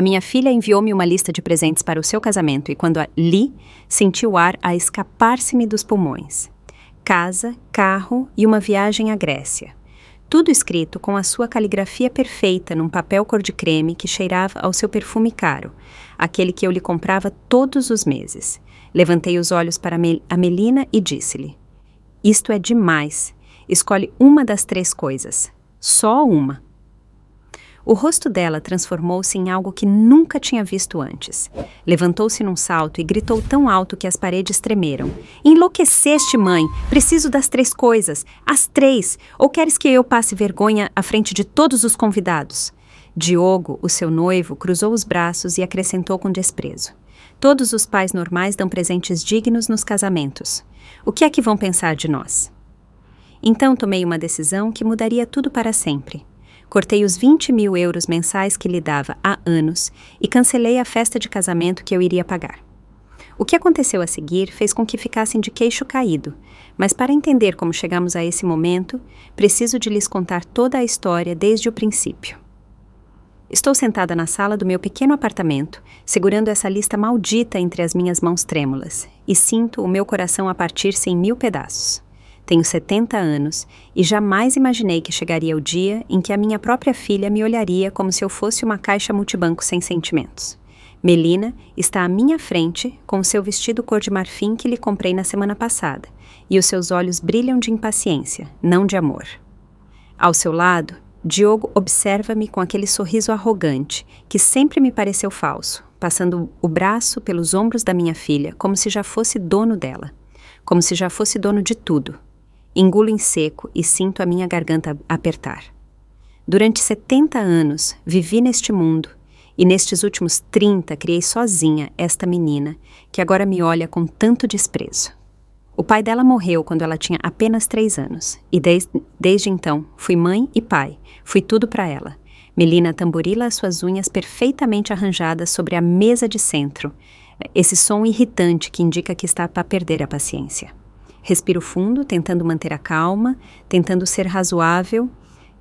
A minha filha enviou-me uma lista de presentes para o seu casamento e quando a li, senti o ar a escapar-se-me dos pulmões. Casa, carro e uma viagem à Grécia. Tudo escrito com a sua caligrafia perfeita num papel cor de creme que cheirava ao seu perfume caro, aquele que eu lhe comprava todos os meses. Levantei os olhos para a Melina e disse-lhe: "Isto é demais. Escolhe uma das 3 coisas. Só uma." O rosto dela transformou-se em algo que nunca tinha visto antes. Levantou-se num salto e gritou tão alto que as paredes tremeram. "Enlouqueceste, mãe! Preciso das 3 coisas! As 3! Ou queres que eu passe vergonha à frente de todos os convidados?" Diogo, o seu noivo, cruzou os braços e acrescentou com desprezo: "Todos os pais normais dão presentes dignos nos casamentos. O que é que vão pensar de nós?" Então tomei uma decisão que mudaria tudo para sempre. Cortei os 20.000 euros mensais que lhe dava há anos e cancelei a festa de casamento que eu iria pagar. O que aconteceu a seguir fez com que ficassem de queixo caído, mas para entender como chegamos a esse momento, preciso de lhes contar toda a história desde o princípio. Estou sentada na sala do meu pequeno apartamento, segurando essa lista maldita entre as minhas mãos trêmulas, e sinto o meu coração a partir-se em 1000 pedaços. Tenho 70 anos e jamais imaginei que chegaria o dia em que a minha própria filha me olharia como se eu fosse uma caixa multibanco sem sentimentos. Melina está à minha frente com o seu vestido cor de marfim que lhe comprei na semana passada, e os seus olhos brilham de impaciência, não de amor. Ao seu lado, Diogo observa-me com aquele sorriso arrogante que sempre me pareceu falso, passando o braço pelos ombros da minha filha como se já fosse dono dela, como se já fosse dono de tudo. Engulo em seco e sinto a minha garganta apertar. Durante 70 anos, vivi neste mundo e nestes últimos 30 criei sozinha esta menina que agora me olha com tanto desprezo. O pai dela morreu quando ela tinha apenas 3 anos e desde então fui mãe e pai, fui tudo para ela. Melina tamborila as suas unhas perfeitamente arranjadas sobre a mesa de centro, esse som irritante que indica que está para perder a paciência. Respiro fundo, tentando manter a calma, tentando ser razoável.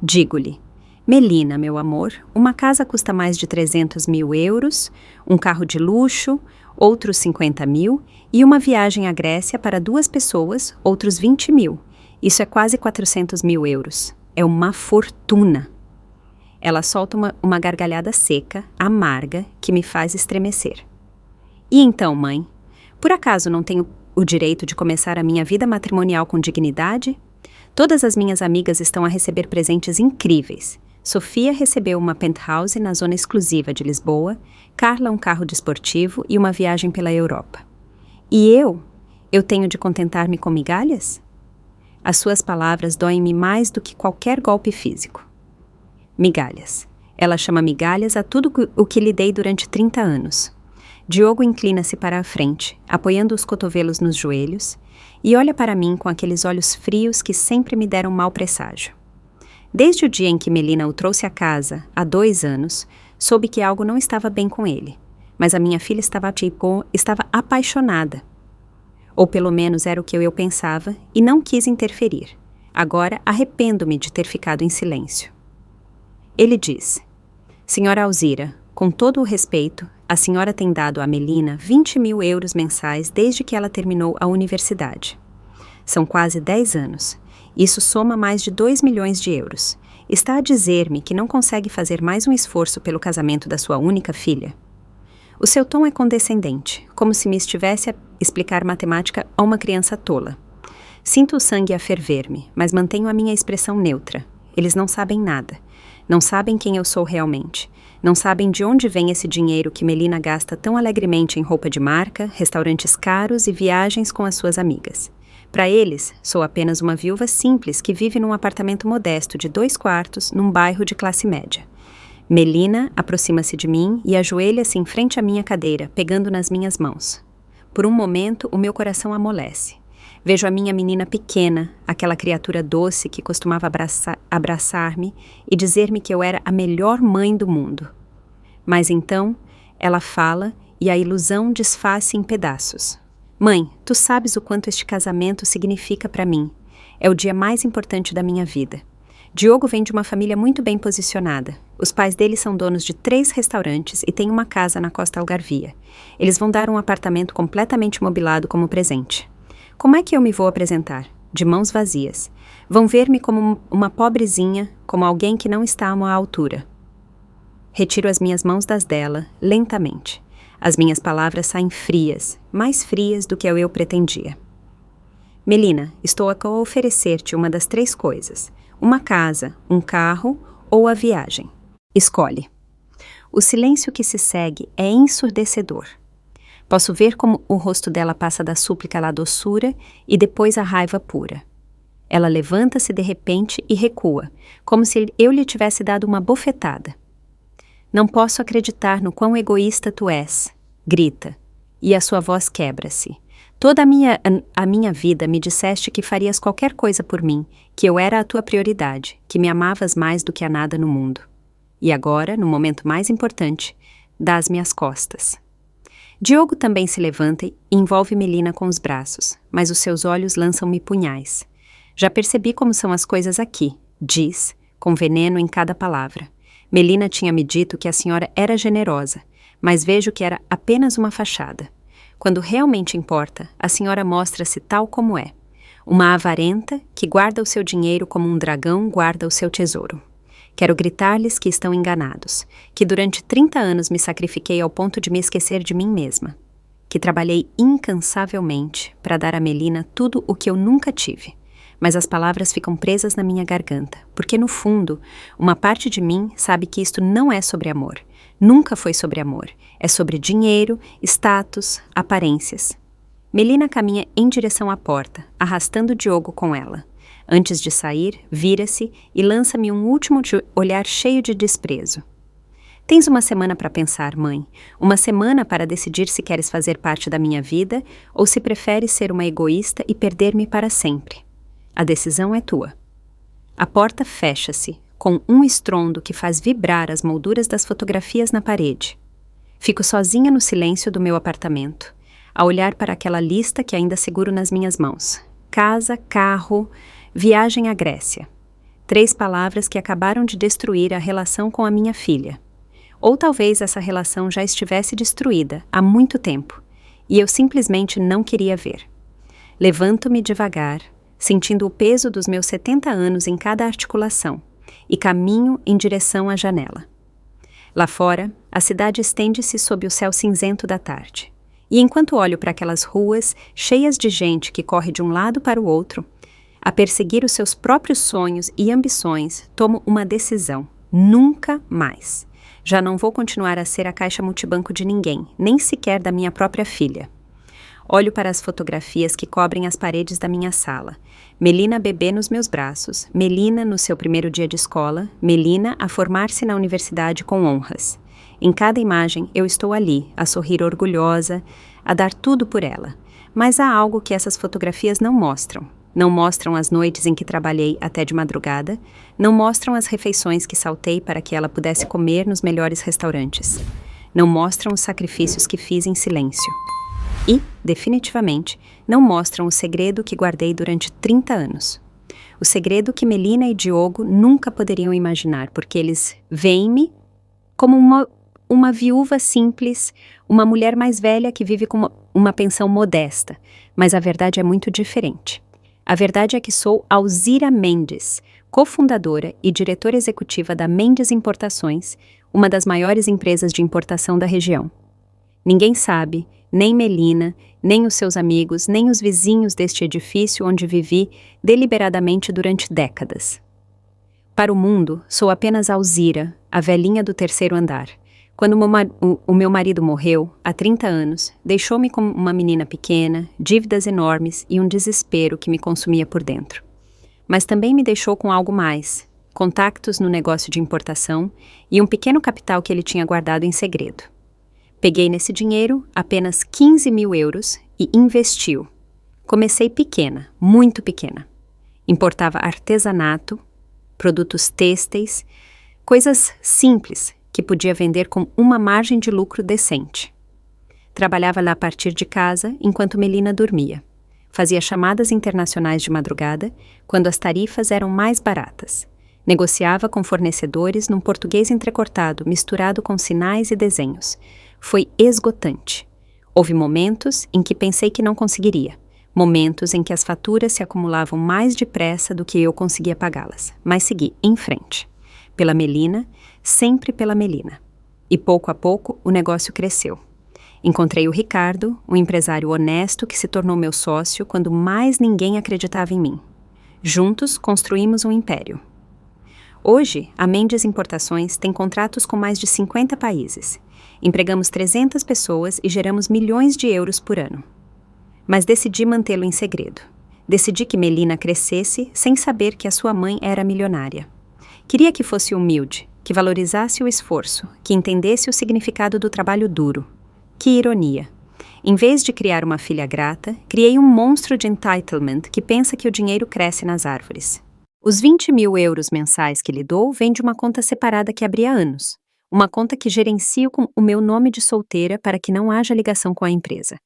Digo-lhe: "Melina, meu amor, uma casa custa mais de 300.000 euros, um carro de luxo, outros 50.000, e uma viagem à Grécia para 2 pessoas, outros 20.000. Isso é quase 400.000 euros. É uma fortuna." Ela solta uma gargalhada seca, amarga, que me faz estremecer. "E então, mãe, por acaso não tenho o direito de começar a minha vida matrimonial com dignidade? Todas as minhas amigas estão a receber presentes incríveis. Sofia recebeu uma penthouse na zona exclusiva de Lisboa, Carla um carro desportivo e uma viagem pela Europa. E eu tenho de contentar-me com migalhas?" As suas palavras doem-me mais do que qualquer golpe físico. Migalhas. Ela chama migalhas a tudo o que lhe dei durante 30 anos. Diogo inclina-se para a frente, apoiando os cotovelos nos joelhos, e olha para mim com aqueles olhos frios que sempre me deram mau presságio. Desde o dia em que Melina o trouxe à casa, há 2 anos, soube que algo não estava bem com ele, mas a minha filha estava apaixonada. Ou pelo menos era o que eu pensava e não quis interferir. Agora arrependo-me de ter ficado em silêncio. Ele diz: "Senhora Alzira, com todo o respeito, a senhora tem dado a Melina 20.000 euros mensais desde que ela terminou a universidade. São quase 10 anos. Isso soma mais de 2 milhões de euros. Está a dizer-me que não consegue fazer mais um esforço pelo casamento da sua única filha?" O seu tom é condescendente, como se me estivesse a explicar matemática a uma criança tola. Sinto o sangue a ferver-me, mas mantenho a minha expressão neutra. Eles não sabem nada. Não sabem quem eu sou realmente. Não sabem de onde vem esse dinheiro que Melina gasta tão alegremente em roupa de marca, restaurantes caros e viagens com as suas amigas. Para eles, sou apenas uma viúva simples que vive num apartamento modesto de 2 quartos num bairro de classe média. Melina aproxima-se de mim e ajoelha-se em frente à minha cadeira, pegando nas minhas mãos. Por um momento, o meu coração amolece. Vejo a minha menina pequena, aquela criatura doce que costumava abraçar-me e dizer-me que eu era a melhor mãe do mundo. Mas então, ela fala e a ilusão desfaz-se em pedaços. "Mãe, tu sabes o quanto este casamento significa para mim. É o dia mais importante da minha vida. Diogo vem de uma família muito bem posicionada. Os pais dele são donos de 3 restaurantes e têm uma casa na Costa Algarvia. Eles vão dar um apartamento completamente mobilado como presente. Como é que eu me vou apresentar? De mãos vazias. Vão ver-me como uma pobrezinha, como alguém que não está a uma altura. Retiro as minhas mãos das dela, lentamente. As minhas palavras saem frias, mais frias do que eu pretendia. Melina, estou a oferecer-te uma das 3 coisas. Uma casa, um carro ou a viagem. Escolhe. O silêncio que se segue é ensurdecedor. Posso ver como o rosto dela passa da súplica à doçura e depois à raiva pura. Ela levanta-se de repente e recua, como se eu lhe tivesse dado uma bofetada. Não posso acreditar no quão egoísta tu és, grita, e a sua voz quebra-se. Toda a minha vida me disseste que farias qualquer coisa por mim, que eu era a tua prioridade, que me amavas mais do que a nada no mundo. E agora, no momento mais importante, dás-me as costas. Diogo também se levanta e envolve Melina com os braços, mas os seus olhos lançam-me punhais. Já percebi como são as coisas aqui, diz, com veneno em cada palavra. Melina tinha me dito que a senhora era generosa, mas vejo que era apenas uma fachada. Quando realmente importa, a senhora mostra-se tal como é. Uma avarenta que guarda o seu dinheiro como um dragão guarda o seu tesouro. Quero gritar-lhes que estão enganados, que durante 30 anos me sacrifiquei ao ponto de me esquecer de mim mesma, que trabalhei incansavelmente para dar a Melina tudo o que eu nunca tive. Mas as palavras ficam presas na minha garganta, porque no fundo, uma parte de mim sabe que isto não é sobre amor. Nunca foi sobre amor. É sobre dinheiro, status, aparências. Melina caminha em direção à porta, arrastando Diogo com ela. Antes de sair, vira-se e lança-me um último olhar cheio de desprezo. Tens uma semana para pensar, mãe. Uma semana para decidir se queres fazer parte da minha vida ou se preferes ser uma egoísta e perder-me para sempre. A decisão é tua. A porta fecha-se, com um estrondo que faz vibrar as molduras das fotografias na parede. Fico sozinha no silêncio do meu apartamento, a olhar para aquela lista que ainda seguro nas minhas mãos. Casa, carro, viagem à Grécia. 3 palavras que acabaram de destruir a relação com a minha filha. Ou talvez essa relação já estivesse destruída há muito tempo, e eu simplesmente não queria ver. Levanto-me devagar, sentindo o peso dos meus 70 anos em cada articulação, e caminho em direção à janela. Lá fora, a cidade estende-se sob o céu cinzento da tarde. E enquanto olho para aquelas ruas cheias de gente que corre de um lado para o outro, a perseguir os seus próprios sonhos e ambições, tomo uma decisão. Nunca mais. Já não vou continuar a ser a caixa multibanco de ninguém, nem sequer da minha própria filha. Olho para as fotografias que cobrem as paredes da minha sala. Melina bebê nos meus braços, Melina no seu primeiro dia de escola, Melina a formar-se na universidade com honras. Em cada imagem eu estou ali, a sorrir orgulhosa, a dar tudo por ela. Mas há algo que essas fotografias não mostram. Não mostram as noites em que trabalhei até de madrugada, não mostram as refeições que saltei para que ela pudesse comer nos melhores restaurantes. Não mostram os sacrifícios que fiz em silêncio. E, definitivamente, não mostram o segredo que guardei durante 30 anos. O segredo que Melina e Diogo nunca poderiam imaginar, porque eles veem-me como uma viúva simples, uma mulher mais velha que vive com uma pensão modesta. Mas a verdade é muito diferente. A verdade é que sou Alzira Mendes, cofundadora e diretora executiva da Mendes Importações, uma das maiores empresas de importação da região. Ninguém sabe, nem Melina, nem os seus amigos, nem os vizinhos deste edifício onde vivi deliberadamente durante décadas. Para o mundo, sou apenas Alzira, a velhinha do 3º andar. Quando o meu marido morreu, há 30 anos, deixou-me como uma menina pequena, dívidas enormes e um desespero que me consumia por dentro. Mas também me deixou com algo mais, contactos no negócio de importação e um pequeno capital que ele tinha guardado em segredo. Peguei nesse dinheiro apenas 15 mil euros e investi-o. Comecei pequena, muito pequena. Importava artesanato, produtos têxteis, coisas simples que podia vender com uma margem de lucro decente. Trabalhava lá a partir de casa enquanto Melina dormia. Fazia chamadas internacionais de madrugada quando as tarifas eram mais baratas. Negociava com fornecedores num português entrecortado, misturado com sinais e desenhos. Foi esgotante. Houve momentos em que pensei que não conseguiria. Momentos em que as faturas se acumulavam mais depressa do que eu conseguia pagá-las. Mas segui em frente. Pela Melina, sempre pela Melina. E pouco a pouco o negócio cresceu. Encontrei o Ricardo, um empresário honesto que se tornou meu sócio quando mais ninguém acreditava em mim. Juntos construímos um império. Hoje, a Mendes Importações tem contratos com mais de 50 países. Empregamos 300 pessoas e geramos milhões de euros por ano. Mas decidi mantê-lo em segredo. Decidi que Melina crescesse sem saber que a sua mãe era milionária. Queria que fosse humilde, que valorizasse o esforço, que entendesse o significado do trabalho duro. Que ironia! Em vez de criar uma filha grata, criei um monstro de entitlement que pensa que o dinheiro cresce nas árvores. Os 20.000 euros mensais que lhe dou vêm de uma conta separada que abri há anos. Uma conta que gerencio com o meu nome de solteira para que não haja ligação com a empresa.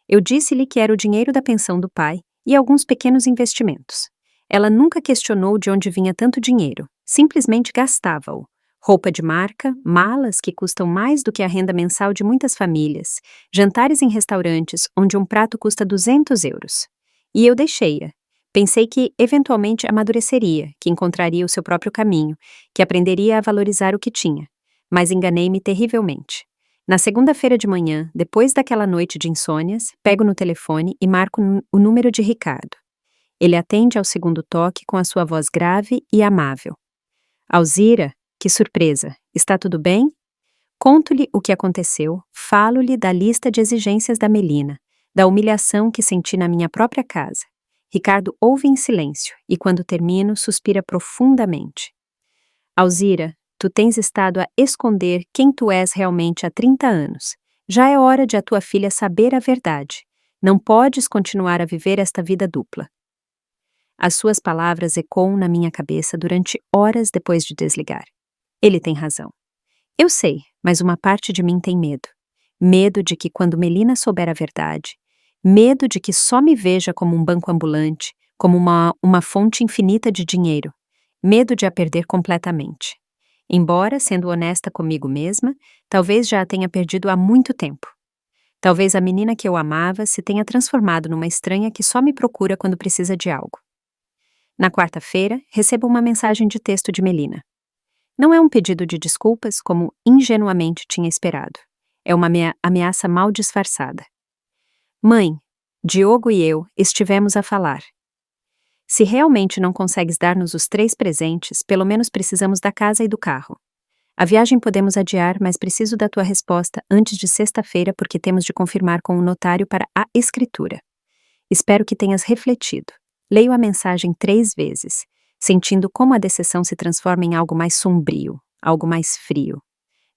Eu disse-lhe que era o dinheiro da pensão do pai e alguns pequenos investimentos. Ela nunca questionou de onde vinha tanto dinheiro, simplesmente gastava-o. Roupa de marca, malas que custam mais do que a renda mensal de muitas famílias, jantares em restaurantes onde um prato custa 200 euros. E eu deixei-a. Pensei que, eventualmente, amadureceria, que encontraria o seu próprio caminho, que aprenderia a valorizar o que tinha. Mas enganei-me terrivelmente. Na segunda-feira de manhã, depois daquela noite de insônias, pego no telefone e marco o número de Ricardo. Ele atende ao segundo toque com a sua voz grave e amável. Alzira, que surpresa! Está tudo bem? Conto-lhe o que aconteceu, falo-lhe da lista de exigências da Melina, da humilhação que senti na minha própria casa. Ricardo ouve em silêncio e, quando termino, suspira profundamente. Alzira, tu tens estado a esconder quem tu és realmente há 30 anos. Já é hora de a tua filha saber a verdade. Não podes continuar a viver esta vida dupla. As suas palavras ecoam na minha cabeça durante horas depois de desligar. Ele tem razão. Eu sei, mas uma parte de mim tem medo. Medo de que quando Melina souber a verdade, medo de que só me veja como um banco ambulante, como uma fonte infinita de dinheiro. Medo de a perder completamente. Embora, sendo honesta comigo mesma, talvez já a tenha perdido há muito tempo. Talvez a menina que eu amava se tenha transformado numa estranha que só me procura quando precisa de algo. Na quarta-feira, recebo uma mensagem de texto de Melina. Não é um pedido de desculpas, como ingenuamente tinha esperado. É uma ameaça mal disfarçada. Mãe, Diogo e eu estivemos a falar. Se realmente não consegues dar-nos os 3 presentes, pelo menos precisamos da casa e do carro. A viagem podemos adiar, mas preciso da tua resposta antes de sexta-feira porque temos de confirmar com o notário para a escritura. Espero que tenhas refletido. Leio a mensagem 3 vezes, sentindo como a decepção se transforma em algo mais sombrio, algo mais frio.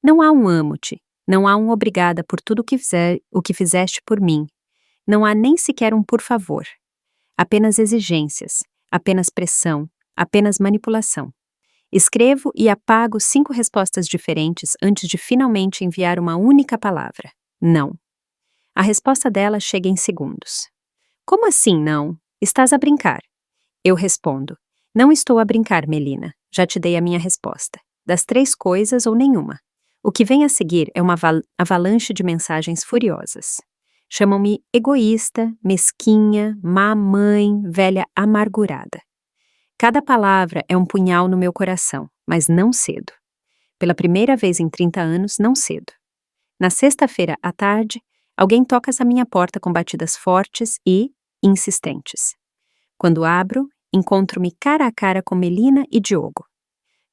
Não há um amo-te, não há um obrigada por tudo o que fizeste por mim. Não há nem sequer um por favor. Apenas exigências, apenas pressão, apenas manipulação. Escrevo e apago 5 respostas diferentes antes de finalmente enviar uma única palavra. Não. A resposta dela chega em segundos. Como assim não? Estás a brincar? Eu respondo. Não estou a brincar, Melina. Já te dei a minha resposta. Das 3 coisas ou nenhuma. O que vem a seguir é uma avalanche de mensagens furiosas. Chamam-me egoísta, mesquinha, má mãe, velha amargurada. Cada palavra é um punhal no meu coração, mas não cedo. Pela primeira vez em 30 anos, não cedo. Na sexta-feira à tarde, alguém toca à minha porta com batidas fortes e insistentes. Quando abro, encontro-me cara a cara com Melina e Diogo.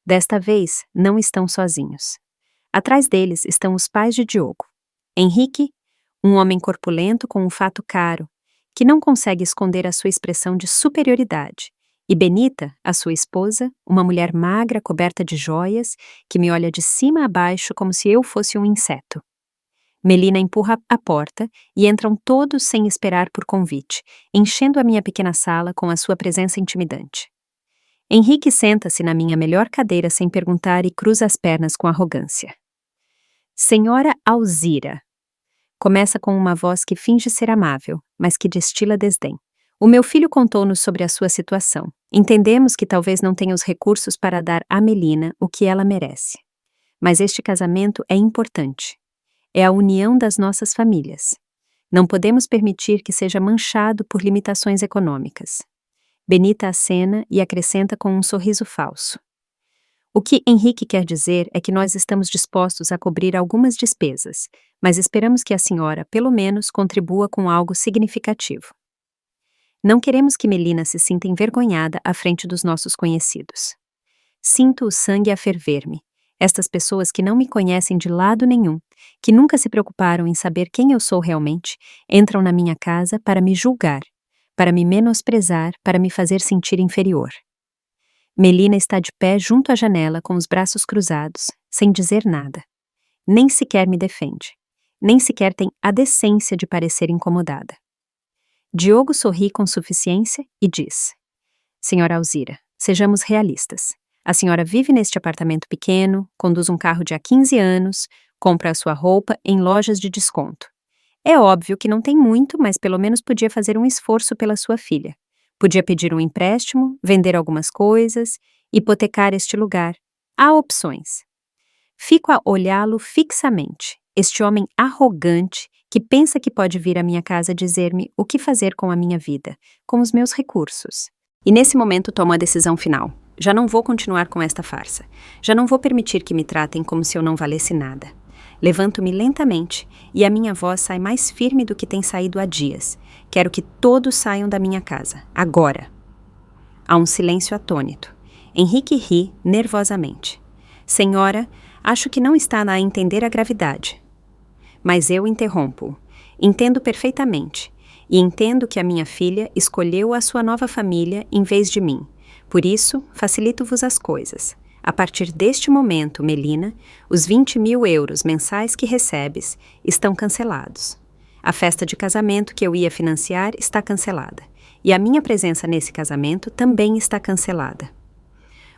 Desta vez, não estão sozinhos. Atrás deles estão os pais de Diogo. Henrique, um homem corpulento com um fato caro, que não consegue esconder a sua expressão de superioridade, e Benita, a sua esposa, uma mulher magra coberta de joias, que me olha de cima a baixo como se eu fosse um inseto. Melina empurra a porta e entram todos sem esperar por convite, enchendo a minha pequena sala com a sua presença intimidante. Henrique senta-se na minha melhor cadeira sem perguntar e cruza as pernas com arrogância. Senhora Alzira. Começa com uma voz que finge ser amável, mas que destila desdém. O meu filho contou-nos sobre a sua situação. Entendemos que talvez não tenha os recursos para dar a Melina o que ela merece. Mas este casamento é importante. É a união das nossas famílias. Não podemos permitir que seja manchado por limitações econômicas. Benita acena e acrescenta com um sorriso falso. O que Henrique quer dizer é que nós estamos dispostos a cobrir algumas despesas, mas esperamos que a senhora, pelo menos, contribua com algo significativo. Não queremos que Melina se sinta envergonhada à frente dos nossos conhecidos. Sinto o sangue a ferver-me. Estas pessoas que não me conhecem de lado nenhum, que nunca se preocuparam em saber quem eu sou realmente, entram na minha casa para me julgar, para me menosprezar, para me fazer sentir inferior. Melina está de pé junto à janela com os braços cruzados, sem dizer nada. Nem sequer me defende. Nem sequer tem a decência de parecer incomodada. Diogo sorri com suficiência e diz: Senhora Alzira, sejamos realistas. A senhora vive neste apartamento pequeno, conduz um carro de há 15 anos, compra a sua roupa em lojas de desconto. É óbvio que não tem muito, mas pelo menos podia fazer um esforço pela sua filha. Podia pedir um empréstimo, vender algumas coisas, hipotecar este lugar. Há opções. Fico a olhá-lo fixamente, este homem arrogante que pensa que pode vir à minha casa dizer-me o que fazer com a minha vida, com os meus recursos. E nesse momento tomo a decisão final. Já não vou continuar com esta farsa. Já não vou permitir que me tratem como se eu não valesse nada. Levanto-me lentamente e a minha voz sai mais firme do que tem saído há dias. Quero que todos saiam da minha casa, agora. Há um silêncio atônito. Henrique ri nervosamente. Senhora, acho que não está a entender a gravidade. Mas eu interrompo-o. Entendo perfeitamente. E entendo que a minha filha escolheu a sua nova família em vez de mim. Por isso, facilito-vos as coisas. A partir deste momento, Melina, os 20.000 euros mensais que recebes estão cancelados. A festa de casamento que eu ia financiar está cancelada. E a minha presença nesse casamento também está cancelada.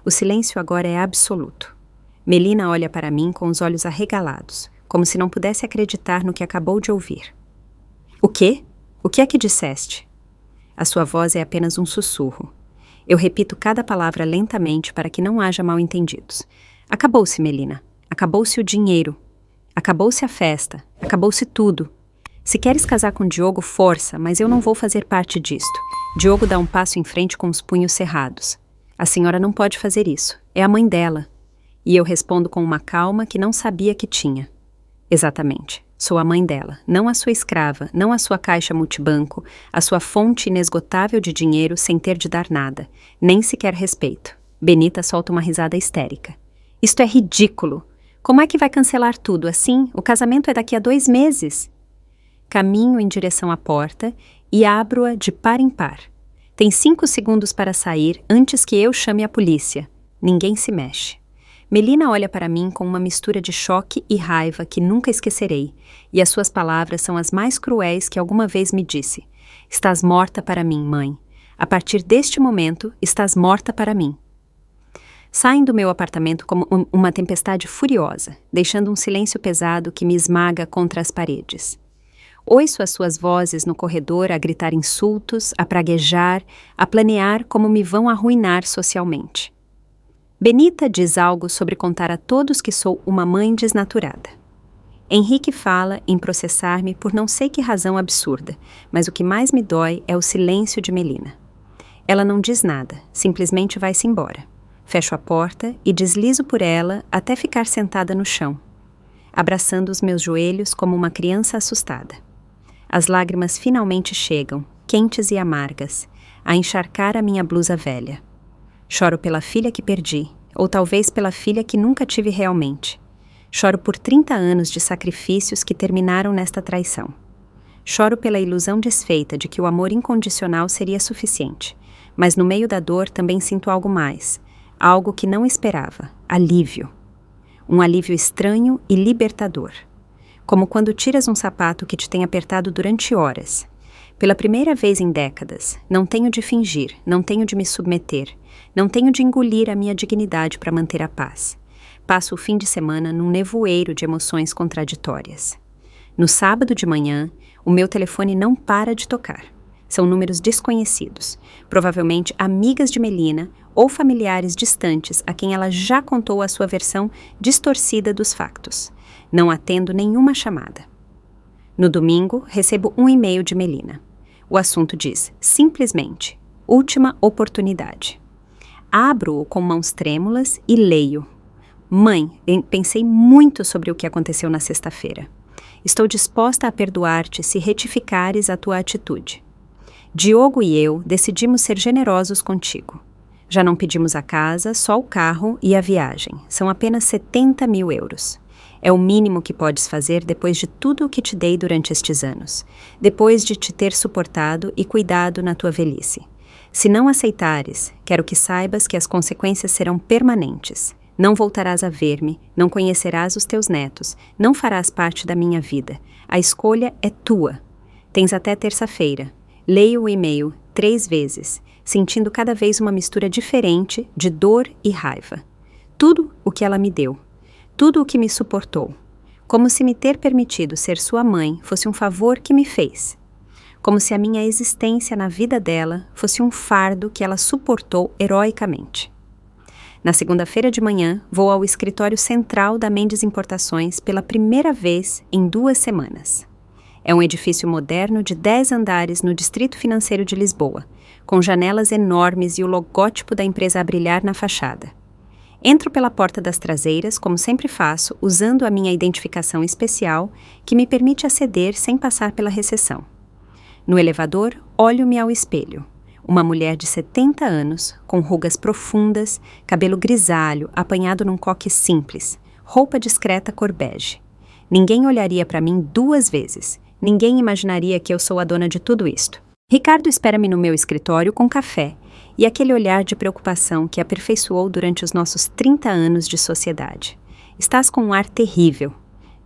O silêncio agora é absoluto. Melina olha para mim com os olhos arregalados, como se não pudesse acreditar no que acabou de ouvir. O quê? O que é que disseste? A sua voz é apenas um sussurro. Eu repito cada palavra lentamente para que não haja mal-entendidos. Acabou-se, Melina. Acabou-se o dinheiro. Acabou-se a festa. Acabou-se tudo. Se queres casar com Diogo, força, mas eu não vou fazer parte disto. Diogo dá um passo em frente com os punhos cerrados. A senhora não pode fazer isso. É a mãe dela. E eu respondo com uma calma que não sabia que tinha. Exatamente. Sou a mãe dela, não a sua escrava, não a sua caixa multibanco, a sua fonte inesgotável de dinheiro sem ter de dar nada, nem sequer respeito. Benita solta uma risada histérica. Isto é ridículo. Como é que vai cancelar tudo assim? O casamento é daqui a 2 meses. Caminho em direção à porta e abro-a de par em par. Tem 5 segundos para sair antes que eu chame a polícia. Ninguém se mexe. Melina olha para mim com uma mistura de choque e raiva que nunca esquecerei, e as suas palavras são as mais cruéis que alguma vez me disse. Estás morta para mim, mãe. A partir deste momento, estás morta para mim. Saem do meu apartamento como uma tempestade furiosa, deixando um silêncio pesado que me esmaga contra as paredes. Ouço as suas vozes no corredor a gritar insultos, a praguejar, a planear como me vão arruinar socialmente. Benita diz algo sobre contar a todos que sou uma mãe desnaturada. Henrique fala em processar-me por não sei que razão absurda, mas o que mais me dói é o silêncio de Melina. Ela não diz nada, simplesmente vai-se embora. Fecho a porta e deslizo por ela até ficar sentada no chão, abraçando os meus joelhos como uma criança assustada. As lágrimas finalmente chegam, quentes e amargas, a encharcar a minha blusa velha. Choro pela filha que perdi, ou talvez pela filha que nunca tive realmente. Choro por 30 anos de sacrifícios que terminaram nesta traição. Choro pela ilusão desfeita de que o amor incondicional seria suficiente, mas no meio da dor também sinto algo mais, algo que não esperava, alívio. Um alívio estranho e libertador. Como quando tiras um sapato que te tem apertado durante horas. Pela primeira vez em décadas, não tenho de fingir, não tenho de me submeter, não tenho de engolir a minha dignidade para manter a paz. Passo o fim de semana num nevoeiro de emoções contraditórias. No sábado de manhã, o meu telefone não para de tocar. São números desconhecidos, provavelmente amigas de Melina ou familiares distantes a quem ela já contou a sua versão distorcida dos factos. Não atendo nenhuma chamada. No domingo, recebo um e-mail de Melina. O assunto diz, simplesmente, última oportunidade. Abro-o com mãos trêmulas e leio. Mãe, pensei muito sobre o que aconteceu na sexta-feira. Estou disposta a perdoar-te se retificares a tua atitude. Diogo e eu decidimos ser generosos contigo. Já não pedimos a casa, só o carro e a viagem. São apenas 70 mil euros. É o mínimo que podes fazer depois de tudo o que te dei durante estes anos. Depois de te ter suportado e cuidado na tua velhice. Se não aceitares, quero que saibas que as consequências serão permanentes. Não voltarás a ver-me, não conhecerás os teus netos, não farás parte da minha vida. A escolha é tua. Tens até terça-feira. Leio o e-mail 3 vezes, sentindo cada vez uma mistura diferente de dor e raiva. Tudo o que ela me deu, tudo o que me suportou, como se me ter permitido ser sua mãe fosse um favor que me fez, como se a minha existência na vida dela fosse um fardo que ela suportou heroicamente. Na segunda-feira de manhã, vou ao escritório central da Mendes Importações pela primeira vez em 2 semanas. É um edifício moderno de 10 andares no Distrito Financeiro de Lisboa, com janelas enormes e o logótipo da empresa a brilhar na fachada. Entro pela porta das traseiras, como sempre faço, usando a minha identificação especial, que me permite aceder sem passar pela recepção. No elevador, olho-me ao espelho. Uma mulher de 70 anos, com rugas profundas, cabelo grisalho, apanhado num coque simples, roupa discreta cor bege. Ninguém olharia para mim 2 vezes. Ninguém imaginaria que eu sou a dona de tudo isto. Ricardo espera-me no meu escritório com café e aquele olhar de preocupação que aperfeiçoou durante os nossos 30 anos de sociedade. Estás com um ar terrível,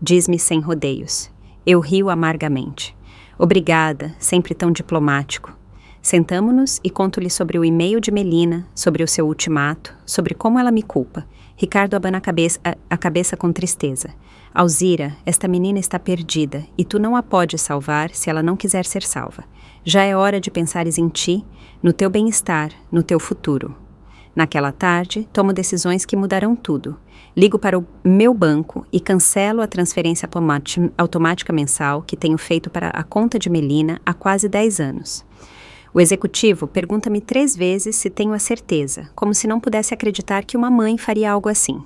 diz-me sem rodeios. Eu rio amargamente. Obrigada, sempre tão diplomático. Sentamo-nos e conto-lhe sobre o e-mail de Melina, sobre o seu ultimato, sobre como ela me culpa. Ricardo abana a cabeça com tristeza. Alzira, esta menina está perdida e tu não a podes salvar se ela não quiser ser salva. Já é hora de pensares em ti, no teu bem-estar, no teu futuro. Naquela tarde, tomo decisões que mudarão tudo. Ligo para o meu banco e cancelo a transferência automática mensal que tenho feito para a conta de Melina há quase 10 anos. O executivo pergunta-me 3 vezes se tenho a certeza, como se não pudesse acreditar que uma mãe faria algo assim.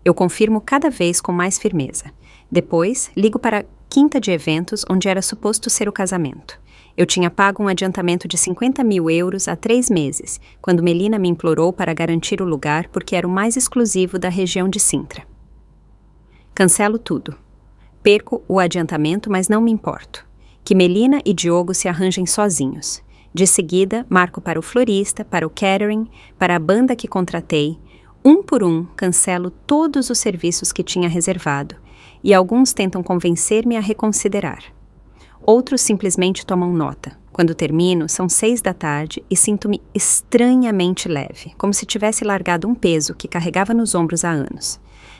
Eu confirmo cada vez com mais firmeza. Depois, ligo para a quinta de eventos onde era suposto ser o casamento. Eu tinha pago um adiantamento de 50 mil euros há 3 meses, quando Melina me implorou para garantir o lugar porque era o mais exclusivo da região de Sintra. Cancelo tudo. Perco o adiantamento, mas não me importo. Que Melina e Diogo se arranjem sozinhos. De seguida, marco para o florista, para o catering, para a banda que contratei. Um por um, cancelo todos os serviços que tinha reservado, e alguns tentam convencer-me a reconsiderar. Outros simplesmente tomam nota. Quando termino, são 6 da tarde e sinto-me estranhamente leve, como se tivesse largado um peso que carregava nos ombros há anos.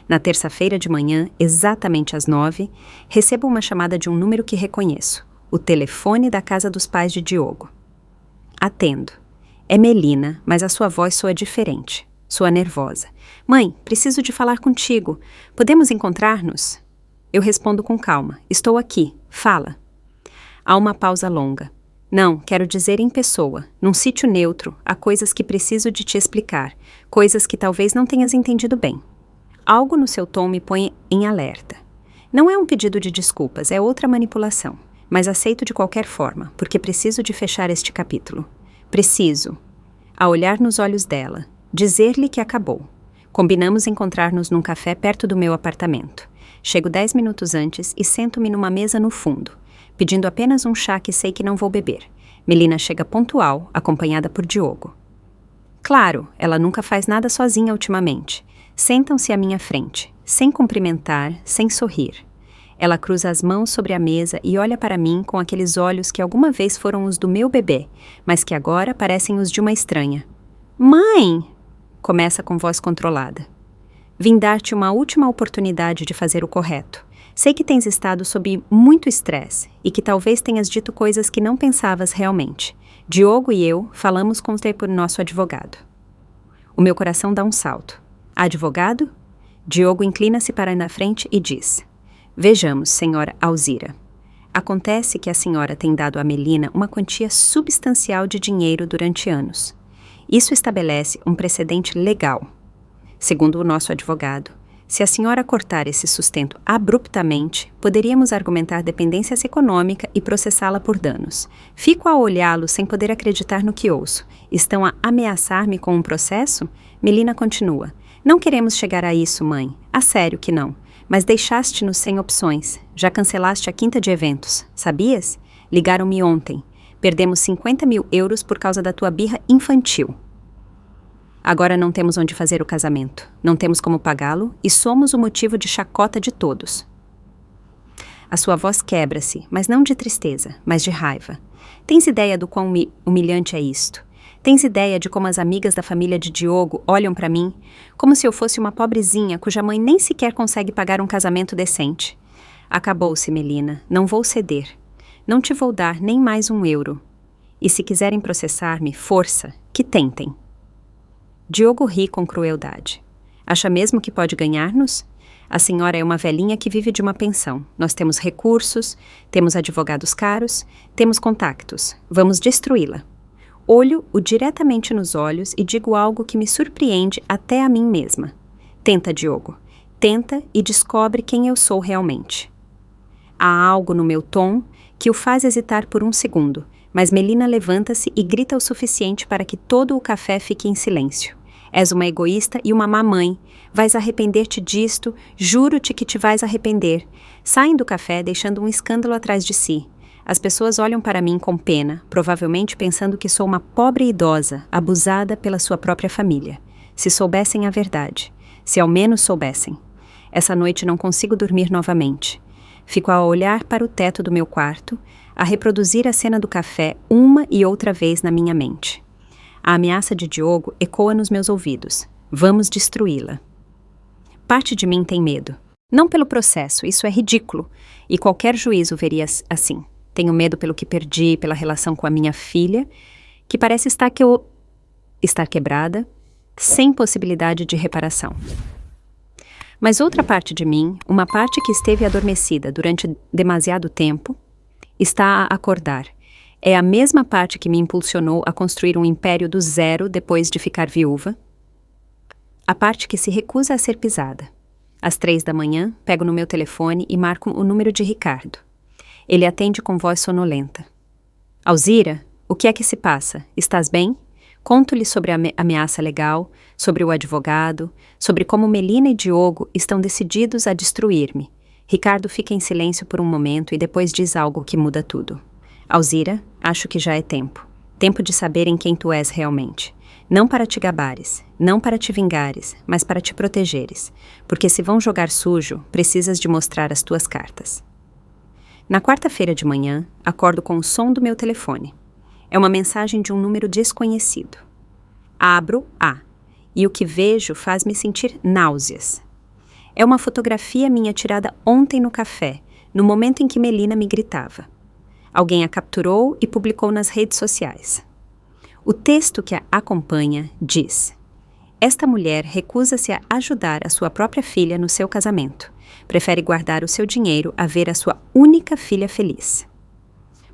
Na terça-feira de manhã, exatamente às 9, recebo uma chamada de um número que reconheço, o telefone da casa dos pais de Diogo. Atendo. É Melina, mas a sua voz soa diferente. Soa nervosa. Mãe, preciso de falar contigo. Podemos encontrar-nos? Eu respondo com calma. Estou aqui. Fala. Há uma pausa longa. Não, quero dizer em pessoa. Num sítio neutro, há coisas que preciso de te explicar. Coisas que talvez não tenhas entendido bem. Algo no seu tom me põe em alerta. Não é um pedido de desculpas, é outra manipulação. Mas aceito de qualquer forma, porque preciso de fechar este capítulo. Preciso. A olhar nos olhos dela. Dizer-lhe que acabou. Combinamos encontrar-nos num café perto do meu apartamento. Chego 10 minutos antes e sento-me numa mesa no fundo, pedindo apenas um chá que sei que não vou beber. Melina chega pontual, acompanhada por Diogo. Claro, ela nunca faz nada sozinha ultimamente. Sentam-se à minha frente, sem cumprimentar, sem sorrir. Ela cruza as mãos sobre a mesa e olha para mim com aqueles olhos que alguma vez foram os do meu bebê, mas que agora parecem os de uma estranha. Mãe! Começa com voz controlada. Vim dar-te uma última oportunidade de fazer o correto. Sei que tens estado sob muito estresse e que talvez tenhas dito coisas que não pensavas realmente. Diogo e eu falamos com o nosso advogado. O meu coração dá um salto. Advogado? Diogo inclina-se para na frente e diz: Vejamos, senhora Alzira. Acontece que a senhora tem dado a Melina uma quantia substancial de dinheiro durante anos. Isso estabelece um precedente legal. Segundo o nosso advogado, se a senhora cortar esse sustento abruptamente, poderíamos argumentar dependência econômica e processá-la por danos. Fico a olhá-lo sem poder acreditar no que ouço. Estão a ameaçar-me com um processo? Melina continua. Não queremos chegar a isso, mãe. A sério que não. Mas deixaste-nos sem opções. Já cancelaste a quinta de eventos. Sabias? Ligaram-me ontem. Perdemos 50 mil euros por causa da tua birra infantil. Agora não temos onde fazer o casamento. Não temos como pagá-lo e somos o motivo de chacota de todos. A sua voz quebra-se, mas não de tristeza, mas de raiva. Tens ideia do quão humilhante é isto? Tens ideia de como as amigas da família de Diogo olham para mim, como se eu fosse uma pobrezinha cuja mãe nem sequer consegue pagar um casamento decente? Acabou-se, Melina. Não vou ceder. Não te vou dar nem mais um euro. E se quiserem processar-me, força, que tentem. Diogo ri com crueldade. Acha mesmo que pode ganhar-nos? A senhora é uma velhinha que vive de uma pensão. Nós temos recursos, temos advogados caros, temos contactos. Vamos destruí-la. Olho-o diretamente nos olhos e digo algo que me surpreende até a mim mesma. Tenta, Diogo. Tenta e descobre quem eu sou realmente. Há algo no meu tom que o faz hesitar por um segundo, mas Melina levanta-se e grita o suficiente para que todo o café fique em silêncio. És uma egoísta e uma má mãe. Vais arrepender-te disto, juro-te que te vais arrepender. Saem do café deixando um escândalo atrás de si. As pessoas olham para mim com pena, provavelmente pensando que sou uma pobre idosa, abusada pela sua própria família. Se soubessem a verdade. Se ao menos soubessem. Essa noite não consigo dormir novamente. Fico a olhar para o teto do meu quarto, a reproduzir a cena do café uma e outra vez na minha mente. A ameaça de Diogo ecoa nos meus ouvidos. Vamos destruí-la. Parte de mim tem medo. Não pelo processo, isso é ridículo, e qualquer juízo veria assim. Tenho medo pelo que perdi, pela relação com a minha filha, que parece estar quebrada, sem possibilidade de reparação. Mas outra parte de mim, uma parte que esteve adormecida durante demasiado tempo, está a acordar. É a mesma parte que me impulsionou a construir um império do zero depois de ficar viúva. A parte que se recusa a ser pisada. Às 3 da manhã, pego no meu telefone e marco o número de Ricardo. Ele atende com voz sonolenta. Alzira, o que é que se passa? Estás bem? Conto-lhe sobre a ameaça legal, sobre o advogado, sobre como Melina e Diogo estão decididos a destruir-me. Ricardo fica em silêncio por um momento e depois diz algo que muda tudo. Alzira, acho que já é tempo. Tempo de saberem quem tu és realmente. Não para te gabares, não para te vingares, mas para te protegeres. Porque se vão jogar sujo, precisas de mostrar as tuas cartas. Na quarta-feira de manhã, acordo com o som do meu telefone. É uma mensagem de um número desconhecido. Abro e o que vejo faz-me sentir náuseas. É uma fotografia minha tirada ontem no café, no momento em que Melina me gritava. Alguém a capturou e publicou nas redes sociais. O texto que a acompanha diz: Esta mulher recusa-se a ajudar a sua própria filha no seu casamento. Prefere guardar o seu dinheiro a ver a sua única filha feliz.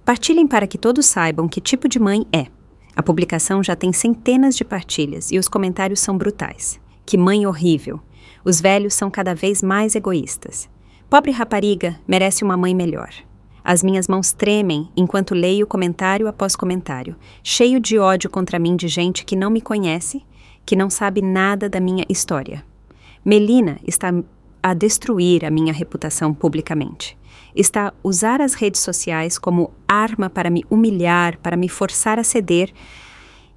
Partilhem para que todos saibam que tipo de mãe é. A publicação já tem centenas de partilhas e os comentários são brutais. Que mãe horrível. Os velhos são cada vez mais egoístas. Pobre rapariga merece uma mãe melhor. As minhas mãos tremem enquanto leio comentário após comentário, cheio de ódio contra mim de gente que não me conhece, que não sabe nada da minha história. Melina está a destruir a minha reputação publicamente. Está a usar as redes sociais como arma para me humilhar, para me forçar a ceder,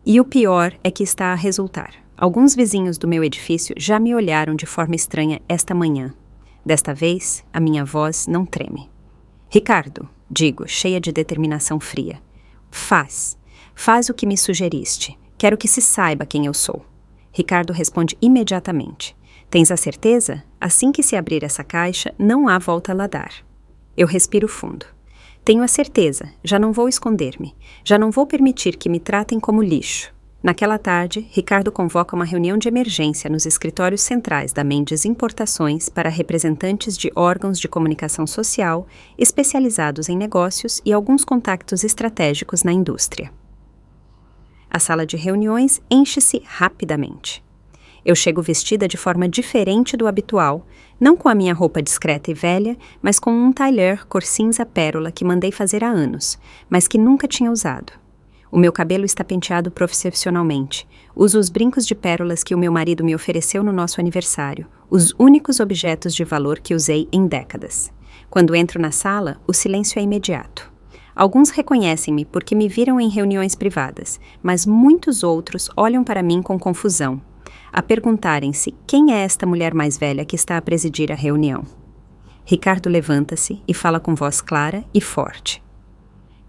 e o pior é que está a resultar. Alguns vizinhos do meu edifício já me olharam de forma estranha esta manhã. Desta vez, a minha voz não treme. Ricardo, digo, cheia de determinação fria. Faz o que me sugeriste. Quero que se saiba quem eu sou. Ricardo responde imediatamente. Tens a certeza? Assim que se abrir essa caixa, não há volta a lá dar. Eu respiro fundo. Tenho a certeza, já não vou esconder-me. Já não vou permitir que me tratem como lixo. Naquela tarde, Ricardo convoca uma reunião de emergência nos escritórios centrais da Mendes Importações para representantes de órgãos de comunicação social especializados em negócios e alguns contactos estratégicos na indústria. A sala de reuniões enche-se rapidamente. Eu chego vestida de forma diferente do habitual, não com a minha roupa discreta e velha, mas com um tailleur cor cinza pérola que mandei fazer há anos, mas que nunca tinha usado. O meu cabelo está penteado profissionalmente. Uso os brincos de pérolas que o meu marido me ofereceu no nosso aniversário, os únicos objetos de valor que usei em décadas. Quando entro na sala, o silêncio é imediato. Alguns reconhecem-me porque me viram em reuniões privadas, mas muitos outros olham para mim com confusão, a perguntarem-se quem é esta mulher mais velha que está a presidir a reunião. Ricardo levanta-se e fala com voz clara e forte.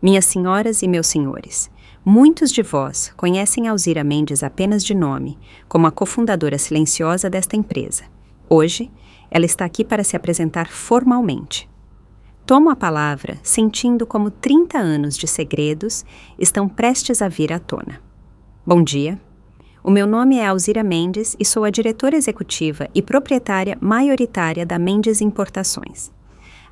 Minhas senhoras e meus senhores, muitos de vós conhecem Alzira Mendes apenas de nome, como a cofundadora silenciosa desta empresa. Hoje, ela está aqui para se apresentar formalmente. Tomo a palavra sentindo como 30 anos de segredos estão prestes a vir à tona. Bom dia. O meu nome é Alzira Mendes e sou a diretora executiva e proprietária maioritária da Mendes Importações.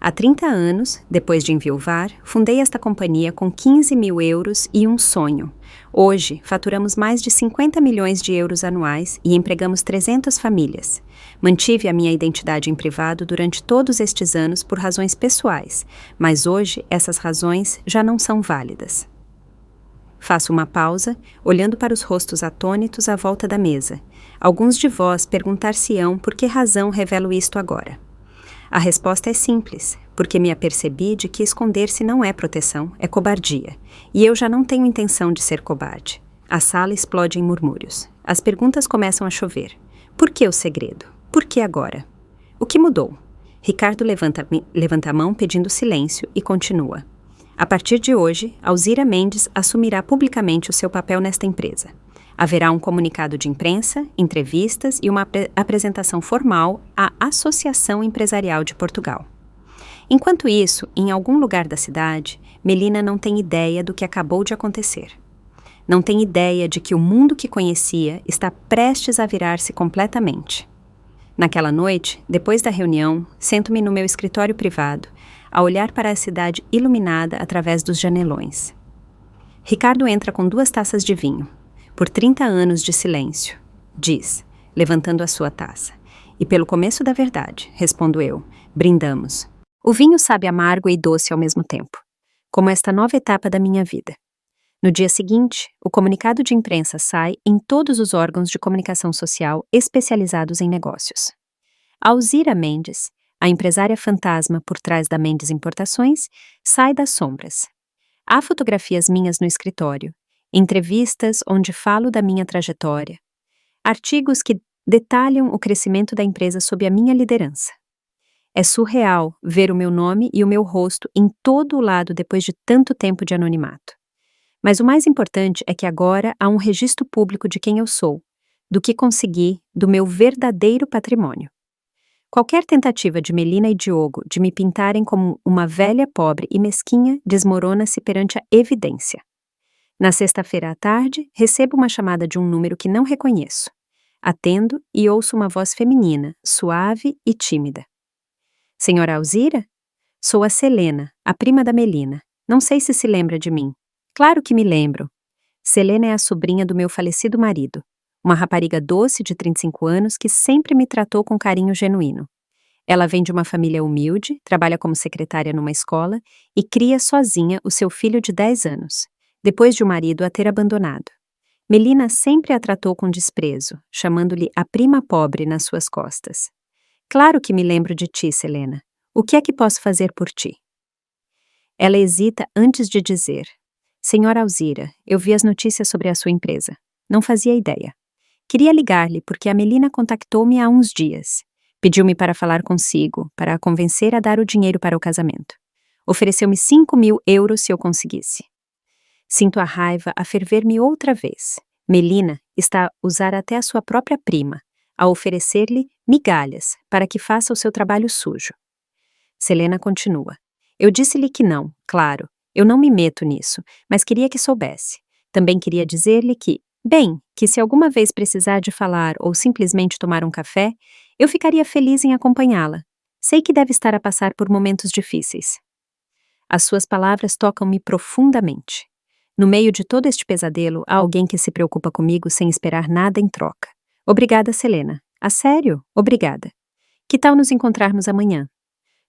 Há 30 anos, depois de enviuvar, fundei esta companhia com 15 mil euros e um sonho. Hoje, faturamos mais de 50 milhões de euros anuais e empregamos 300 famílias. Mantive a minha identidade em privado durante todos estes anos por razões pessoais, mas hoje essas razões já não são válidas. Faço uma pausa, olhando para os rostos atônitos à volta da mesa. Alguns de vós perguntar-se-ão por que razão revelo isto agora. A resposta é simples, porque me apercebi de que esconder-se não é proteção, é cobardia. E eu já não tenho intenção de ser cobarde. A sala explode em murmúrios. As perguntas começam a chover. Por que o segredo? Por que agora? O que mudou? Ricardo levanta a mão pedindo silêncio e continua. A partir de hoje, Alzira Mendes assumirá publicamente o seu papel nesta empresa. Haverá um comunicado de imprensa, entrevistas e uma apresentação formal à Associação Empresarial de Portugal. Enquanto isso, em algum lugar da cidade, Melina não tem ideia do que acabou de acontecer. Não tem ideia de que o mundo que conhecia está prestes a virar-se completamente. Naquela noite, depois da reunião, sento-me no meu escritório privado, a olhar para a cidade iluminada através dos janelões. Ricardo entra com 2 taças de vinho. Por 30 anos de silêncio, diz, levantando a sua taça. E pelo começo da verdade, respondo eu, brindamos. O vinho sabe amargo e doce ao mesmo tempo, como esta nova etapa da minha vida. No dia seguinte, o comunicado de imprensa sai em todos os órgãos de comunicação social especializados em negócios. Alzira Mendes, a empresária fantasma por trás da Mendes Importações, sai das sombras. Há fotografias minhas no escritório, entrevistas onde falo da minha trajetória, artigos que detalham o crescimento da empresa sob a minha liderança. É surreal ver o meu nome e o meu rosto em todo o lado depois de tanto tempo de anonimato. Mas o mais importante é que agora há um registro público de quem eu sou, do que consegui, do meu verdadeiro patrimônio. Qualquer tentativa de Melina e Diogo de me pintarem como uma velha pobre e mesquinha desmorona-se perante a evidência. Na sexta-feira à tarde, recebo uma chamada de um número que não reconheço. Atendo e ouço uma voz feminina, suave e tímida. Senhora Alzira? Sou a Selena, a prima da Melina. Não sei se lembra de mim. Claro que me lembro. Selena é a sobrinha do meu falecido marido, uma rapariga doce de 35 anos que sempre me tratou com carinho genuíno. Ela vem de uma família humilde, trabalha como secretária numa escola e cria sozinha o seu filho de 10 anos. Depois de o marido a ter abandonado. Melina sempre a tratou com desprezo, chamando-lhe a prima pobre nas suas costas. Claro que me lembro de ti, Selena. O que é que posso fazer por ti? Ela hesita antes de dizer. Senhora Alzira, eu vi as notícias sobre a sua empresa. Não fazia ideia. Queria ligar-lhe porque a Melina contactou-me há uns dias. Pediu-me para falar consigo, para a convencer a dar o dinheiro para o casamento. Ofereceu-me 5 mil euros se eu conseguisse. Sinto a raiva a ferver-me outra vez. Melina está a usar até a sua própria prima, a oferecer-lhe migalhas para que faça o seu trabalho sujo. Selena continua. Eu disse-lhe que não, claro, eu não me meto nisso, mas queria que soubesse. Também queria dizer-lhe que, bem, que se alguma vez precisar de falar ou simplesmente tomar um café, eu ficaria feliz em acompanhá-la. Sei que deve estar a passar por momentos difíceis. As suas palavras tocam-me profundamente. No meio de todo este pesadelo, há alguém que se preocupa comigo sem esperar nada em troca. Obrigada, Selena. A sério, obrigada. Que tal nos encontrarmos amanhã?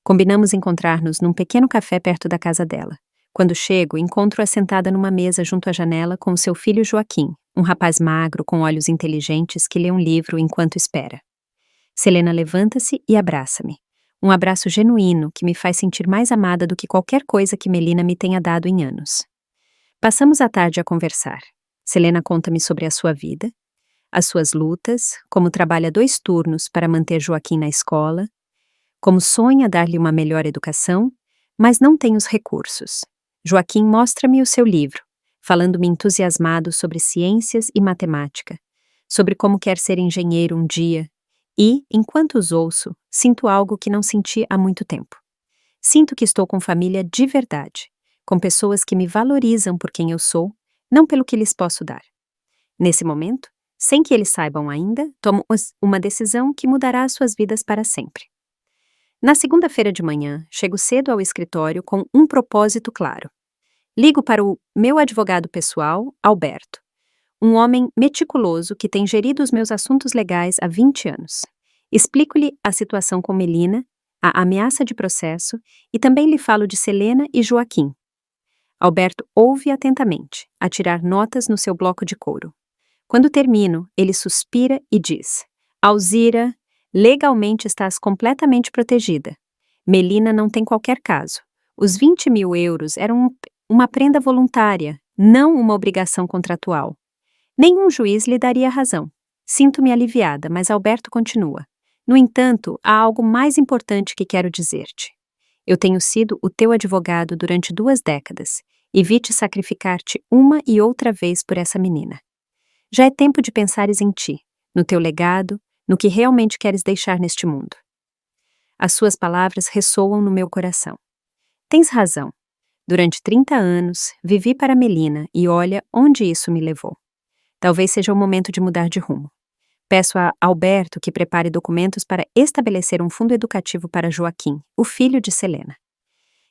Combinamos encontrar-nos num pequeno café perto da casa dela. Quando chego, encontro-a sentada numa mesa junto à janela com o seu filho Joaquim, um rapaz magro com olhos inteligentes que lê um livro enquanto espera. Selena levanta-se e abraça-me. Um abraço genuíno que me faz sentir mais amada do que qualquer coisa que Melina me tenha dado em anos. Passamos a tarde a conversar. Selena conta-me sobre a sua vida, as suas lutas, como trabalha 2 turnos para manter Joaquim na escola, como sonha dar-lhe uma melhor educação, mas não tem os recursos. Joaquim mostra-me o seu livro, falando-me entusiasmado sobre ciências e matemática, sobre como quer ser engenheiro um dia, e, enquanto os ouço, sinto algo que não senti há muito tempo. Sinto que estou com família de verdade, com pessoas que me valorizam por quem eu sou, não pelo que lhes posso dar. Nesse momento, sem que eles saibam ainda, tomo uma decisão que mudará as suas vidas para sempre. Na segunda-feira de manhã, chego cedo ao escritório com um propósito claro. Ligo para o meu advogado pessoal, Alberto, um homem meticuloso que tem gerido os meus assuntos legais há 20 anos. Explico-lhe a situação com Melina, a ameaça de processo e também lhe falo de Selena e Joaquim. Alberto ouve atentamente, a tirar notas no seu bloco de couro. Quando termino, ele suspira e diz: Alzira, legalmente estás completamente protegida. Melina não tem qualquer caso. Os 20.000 euros eram uma prenda voluntária, não uma obrigação contratual. Nenhum juiz lhe daria razão. Sinto-me aliviada, mas Alberto continua. No entanto, há algo mais importante que quero dizer-te. Eu tenho sido o teu advogado durante 2 décadas e vi-te sacrificar-te uma e outra vez por essa menina. Já é tempo de pensares em ti, no teu legado, no que realmente queres deixar neste mundo. As suas palavras ressoam no meu coração. Tens razão. Durante 30 anos, vivi para Melina e olha onde isso me levou. Talvez seja o momento de mudar de rumo. Peço a Alberto que prepare documentos para estabelecer um fundo educativo para Joaquim, o filho de Selena.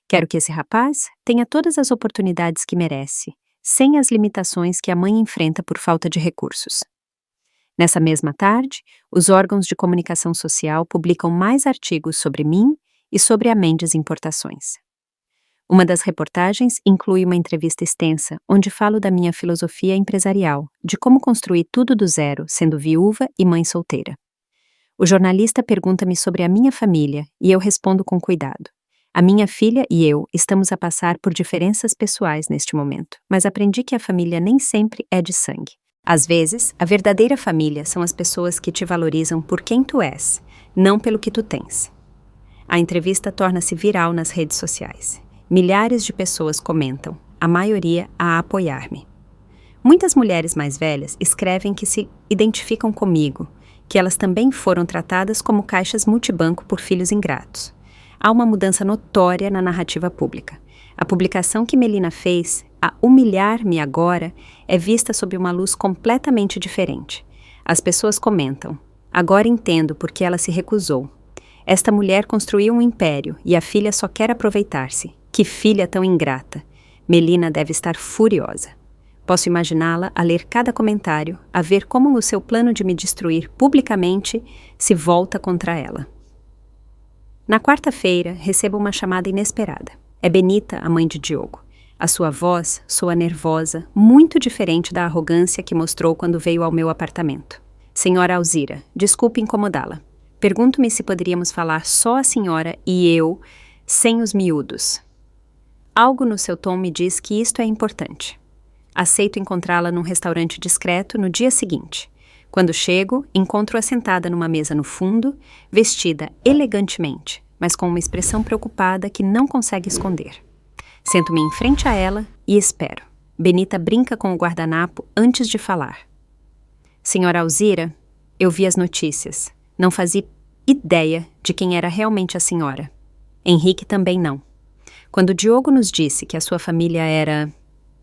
Quero que esse rapaz tenha todas as oportunidades que merece, sem as limitações que a mãe enfrenta por falta de recursos. Nessa mesma tarde, os órgãos de comunicação social publicam mais artigos sobre mim e sobre a Mendes Importações. Uma das reportagens inclui uma entrevista extensa, onde falo da minha filosofia empresarial, de como construir tudo do zero, sendo viúva e mãe solteira. O jornalista pergunta-me sobre a minha família e eu respondo com cuidado. A minha filha e eu estamos a passar por diferenças pessoais neste momento, mas aprendi que a família nem sempre é de sangue. Às vezes, a verdadeira família são as pessoas que te valorizam por quem tu és, não pelo que tu tens. A entrevista torna-se viral nas redes sociais. Milhares de pessoas comentam, a maioria a apoiar-me. Muitas mulheres mais velhas escrevem que se identificam comigo, que elas também foram tratadas como caixas multibanco por filhos ingratos. Há uma mudança notória na narrativa pública. A publicação que Melina fez, a humilhar-me agora, é vista sob uma luz completamente diferente. As pessoas comentam, agora entendo por que ela se recusou. Esta mulher construiu um império e a filha só quer aproveitar-se. Que filha tão ingrata! Melina deve estar furiosa. Posso imaginá-la a ler cada comentário, a ver como o seu plano de me destruir publicamente se volta contra ela. Na quarta-feira, recebo uma chamada inesperada. É Benita, a mãe de Diogo. A sua voz soa nervosa, muito diferente da arrogância que mostrou quando veio ao meu apartamento. Senhora Alzira, desculpe incomodá-la. Pergunto-me se poderíamos falar só a senhora e eu, sem os miúdos. Algo no seu tom me diz que isto é importante. Aceito encontrá-la num restaurante discreto no dia seguinte. Quando chego, encontro-a sentada numa mesa no fundo, vestida elegantemente, mas com uma expressão preocupada que não consegue esconder. Sento-me em frente a ela e espero. Benita brinca com o guardanapo antes de falar. Senhora Alzira, Eu vi as notícias. Não fazia ideia de quem era realmente a senhora. Henrique também não. Quando Diogo nos disse que a sua família era...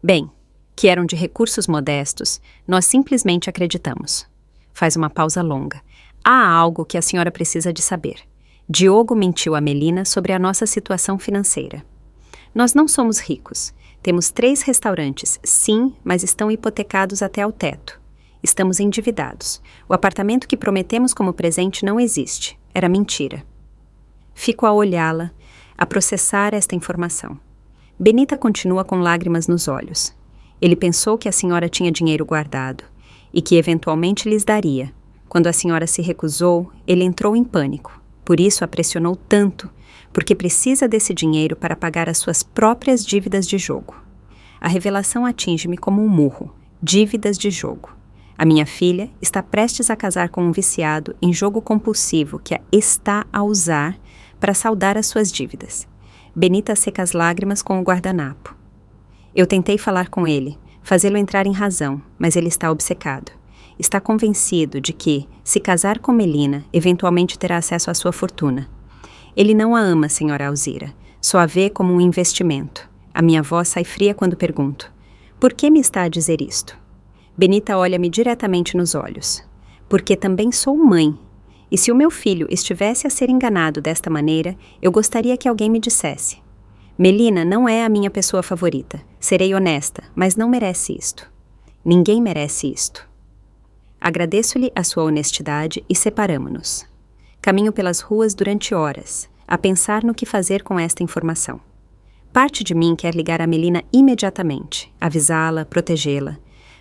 bem, que eram de recursos modestos, nós simplesmente acreditamos. Faz uma pausa longa. Há algo que a senhora precisa de saber. Diogo mentiu a Melina sobre a nossa situação financeira. Nós não somos ricos. Temos 3 restaurantes, sim, mas estão hipotecados até ao teto. Estamos endividados. O apartamento que prometemos como presente não existe. Era mentira. Fico a olhá-la, a processar esta informação. Benita continua com lágrimas nos olhos. Ele pensou que a senhora tinha dinheiro guardado e que eventualmente lhes daria. Quando a senhora se recusou, ele entrou em pânico. Por isso a pressionou tanto, porque precisa desse dinheiro para pagar as suas próprias dívidas de jogo. A revelação atinge-me como um murro. Dívidas de jogo. A minha filha está prestes a casar com um viciado em jogo compulsivo que a está a usar para saldar as suas dívidas. Benita seca as lágrimas com o guardanapo. Eu tentei falar com ele, fazê-lo entrar em razão, mas ele está obcecado. Está convencido de que, se casar com Melina, eventualmente terá acesso à sua fortuna. Ele não a ama, senhora Alzira. Só a vê como um investimento. A minha voz sai fria quando pergunto: por que me está a dizer isto? Benita olha-me diretamente nos olhos. Porque também sou mãe. E se o meu filho estivesse a ser enganado desta maneira, eu gostaria que alguém me dissesse. Melina não é a minha pessoa favorita. Serei honesta, mas não merece isto. Ninguém merece isto. Agradeço-lhe a sua honestidade e separamo-nos. Caminho pelas ruas durante horas, a pensar no que fazer com esta informação. Parte de mim quer ligar a Melina imediatamente, avisá-la, protegê-la.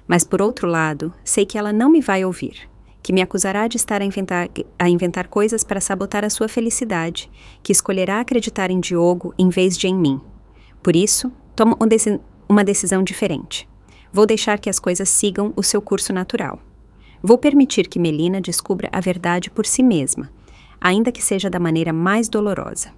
Mas, por outro lado, sei que ela não me vai ouvir, que me acusará de estar a inventar coisas para sabotar a sua felicidade, que escolherá acreditar em Diogo em vez de em mim. Por isso, tomo uma decisão diferente. Vou deixar que as coisas sigam o seu curso natural. Vou permitir que Melina descubra a verdade por si mesma, ainda que seja da maneira mais dolorosa.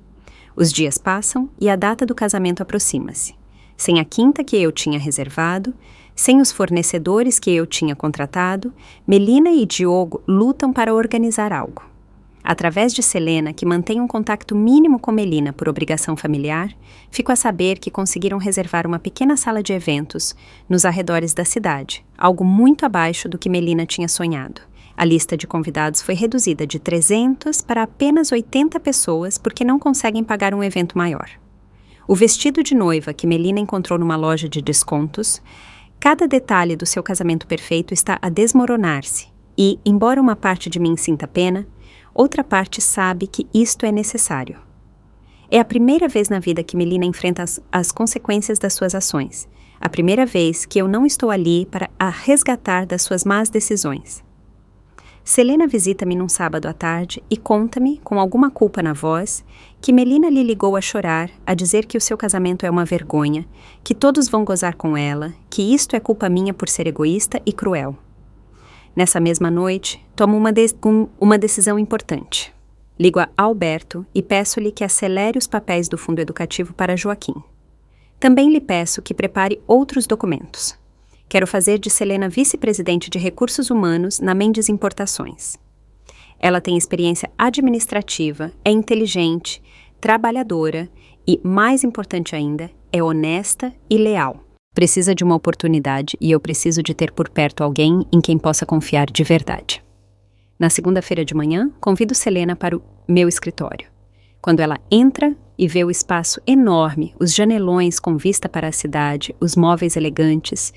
Os dias passam e a data do casamento aproxima-se. Sem a quinta que eu tinha reservado, sem os fornecedores que eu tinha contratado, Melina e Diogo lutam para organizar algo. Através de Selena, que mantém um contato mínimo com Melina por obrigação familiar, fico a saber que conseguiram reservar uma pequena sala de eventos nos arredores da cidade, algo muito abaixo do que Melina tinha sonhado. A lista de convidados foi reduzida de 300 para apenas 80 pessoas porque não conseguem pagar um evento maior. O vestido de noiva que Melina encontrou numa loja de descontos, cada detalhe do seu casamento perfeito está a desmoronar-se e, embora uma parte de mim sinta pena, outra parte sabe que isto é necessário. É a primeira vez na vida que Melina enfrenta as consequências das suas ações. A primeira vez que eu não estou ali para a resgatar das suas más decisões. Selena visita-me num sábado à tarde e conta-me, com alguma culpa na voz, que Melina lhe ligou a chorar, a dizer que o seu casamento é uma vergonha, que todos vão gozar com ela, que isto é culpa minha por ser egoísta e cruel. Nessa mesma noite, tomo uma decisão importante. Ligo a Alberto e peço-lhe que acelere os papéis do fundo educativo para Joaquim. Também lhe peço que prepare outros documentos. Quero fazer de Selena vice-presidente de recursos humanos na Mendes Importações. Ela tem experiência administrativa, é inteligente, trabalhadora e, mais importante ainda, é honesta e leal. Precisa de uma oportunidade e eu preciso de ter por perto alguém em quem possa confiar de verdade. Na segunda-feira de manhã, convido Selena para o meu escritório. Quando ela entra e vê o espaço enorme, os janelões com vista para a cidade, os móveis elegantes,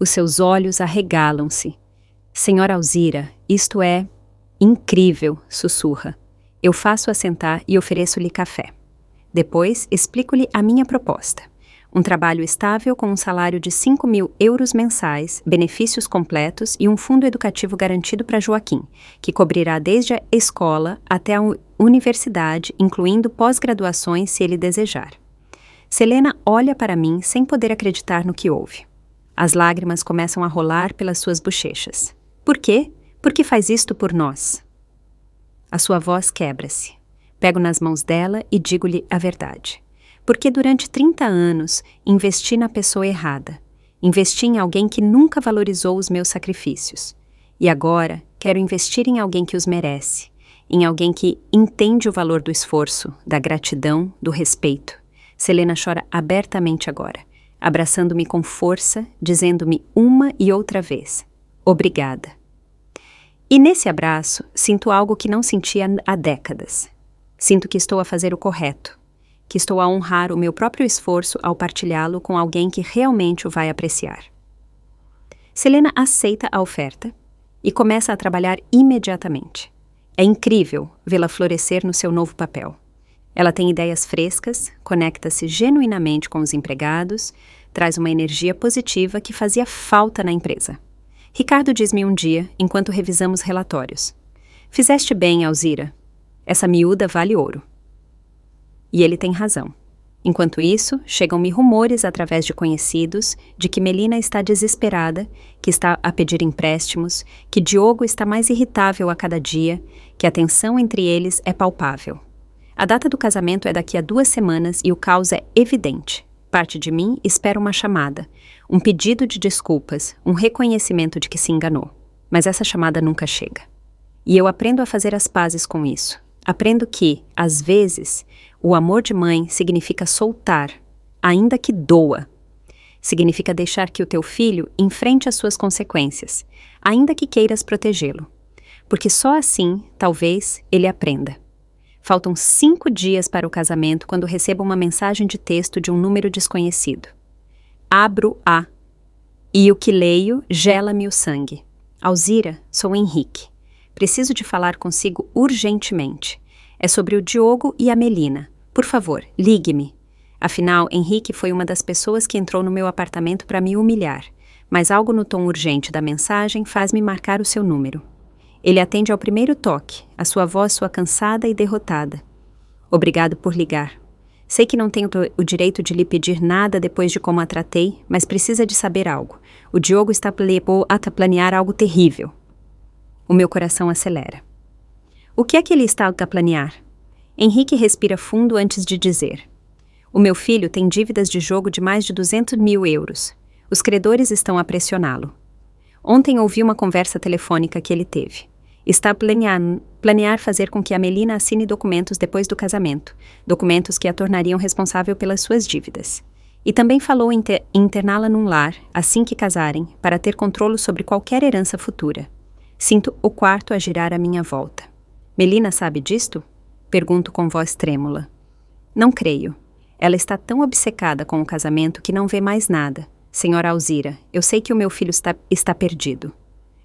os seus olhos arregalam-se. Senhora Alzira, isto é incrível, sussurra. Eu faço-a sentar e ofereço-lhe café. Depois, explico-lhe a minha proposta. Um trabalho estável com um salário de 5.000 euros mensais, benefícios completos e um fundo educativo garantido para Joaquim, que cobrirá desde a escola até a universidade, incluindo pós-graduações se ele desejar. Selena olha para mim sem poder acreditar no que ouve. As lágrimas começam a rolar pelas suas bochechas. Por quê? Porque faz isto por nós. A sua voz quebra-se. Pego nas mãos dela e digo-lhe a verdade. Porque durante 30 anos investi na pessoa errada. Investi em alguém que nunca valorizou os meus sacrifícios. E agora Quero investir em alguém que os merece, em alguém que entende o valor do esforço, da gratidão, do respeito. Selena chora abertamente agora, abraçando-me com força, dizendo-me uma e outra vez: obrigada. E nesse abraço, sinto algo que não sentia há décadas. Sinto que estou a fazer o correto, que estou a honrar o meu próprio esforço ao partilhá-lo com alguém que realmente o vai apreciar. Selena aceita a oferta e começa a trabalhar imediatamente. É incrível vê-la florescer no seu novo papel. Ela tem ideias frescas, conecta-se genuinamente com os empregados, traz uma energia positiva que fazia falta na empresa. Ricardo diz-me um dia, enquanto revisamos relatórios: fizeste bem, Alzira. Essa miúda vale ouro. E ele tem razão. Enquanto isso, chegam-me rumores através de conhecidos de que Melina está desesperada, que está a pedir empréstimos, que Diogo está mais irritável a cada dia, que a tensão entre eles é palpável. A data do casamento é daqui a 2 semanas e o caos é evidente. Parte de mim espera uma chamada, um pedido de desculpas, um reconhecimento de que se enganou. Mas essa chamada nunca chega. E eu aprendo a fazer as pazes com isso. Aprendo que, às vezes, o amor de mãe significa soltar, ainda que doa. Significa deixar que o teu filho enfrente as suas consequências, ainda que queiras protegê-lo. Porque só assim, talvez, ele aprenda. Faltam 5 dias para o casamento quando recebo uma mensagem de texto de um número desconhecido. Abro a. E o que leio gela-me o sangue. Alzira, sou Henrique. Preciso de falar consigo urgentemente. É sobre o Diogo e a Melina. Por favor, ligue-me. Afinal, Henrique foi uma das pessoas que entrou no meu apartamento para me humilhar, mas algo no tom urgente da mensagem faz-me marcar o seu número. Ele atende ao primeiro toque, a sua voz soa cansada e derrotada. Obrigado por ligar. Sei que não tenho o direito de lhe pedir nada depois de como a tratei, mas precisa de saber algo. O Diogo está a planear algo terrível. O meu coração acelera. O que é que ele está a planear? Henrique respira fundo antes de dizer: o meu filho tem dívidas de jogo de mais de 200 mil euros. Os credores estão a pressioná-lo. Ontem ouvi uma conversa telefônica que ele teve. Está a planear fazer com que a Melina assine documentos depois do casamento, documentos que a tornariam responsável pelas suas dívidas. E também falou em interná-la num lar, assim que casarem, para ter controle sobre qualquer herança futura. Sinto o quarto a girar à minha volta. Melina sabe disto? Pergunto com voz trêmula. Não creio. Ela está tão obcecada com o casamento que não vê mais nada. Senhora Alzira, eu sei que o meu filho está perdido.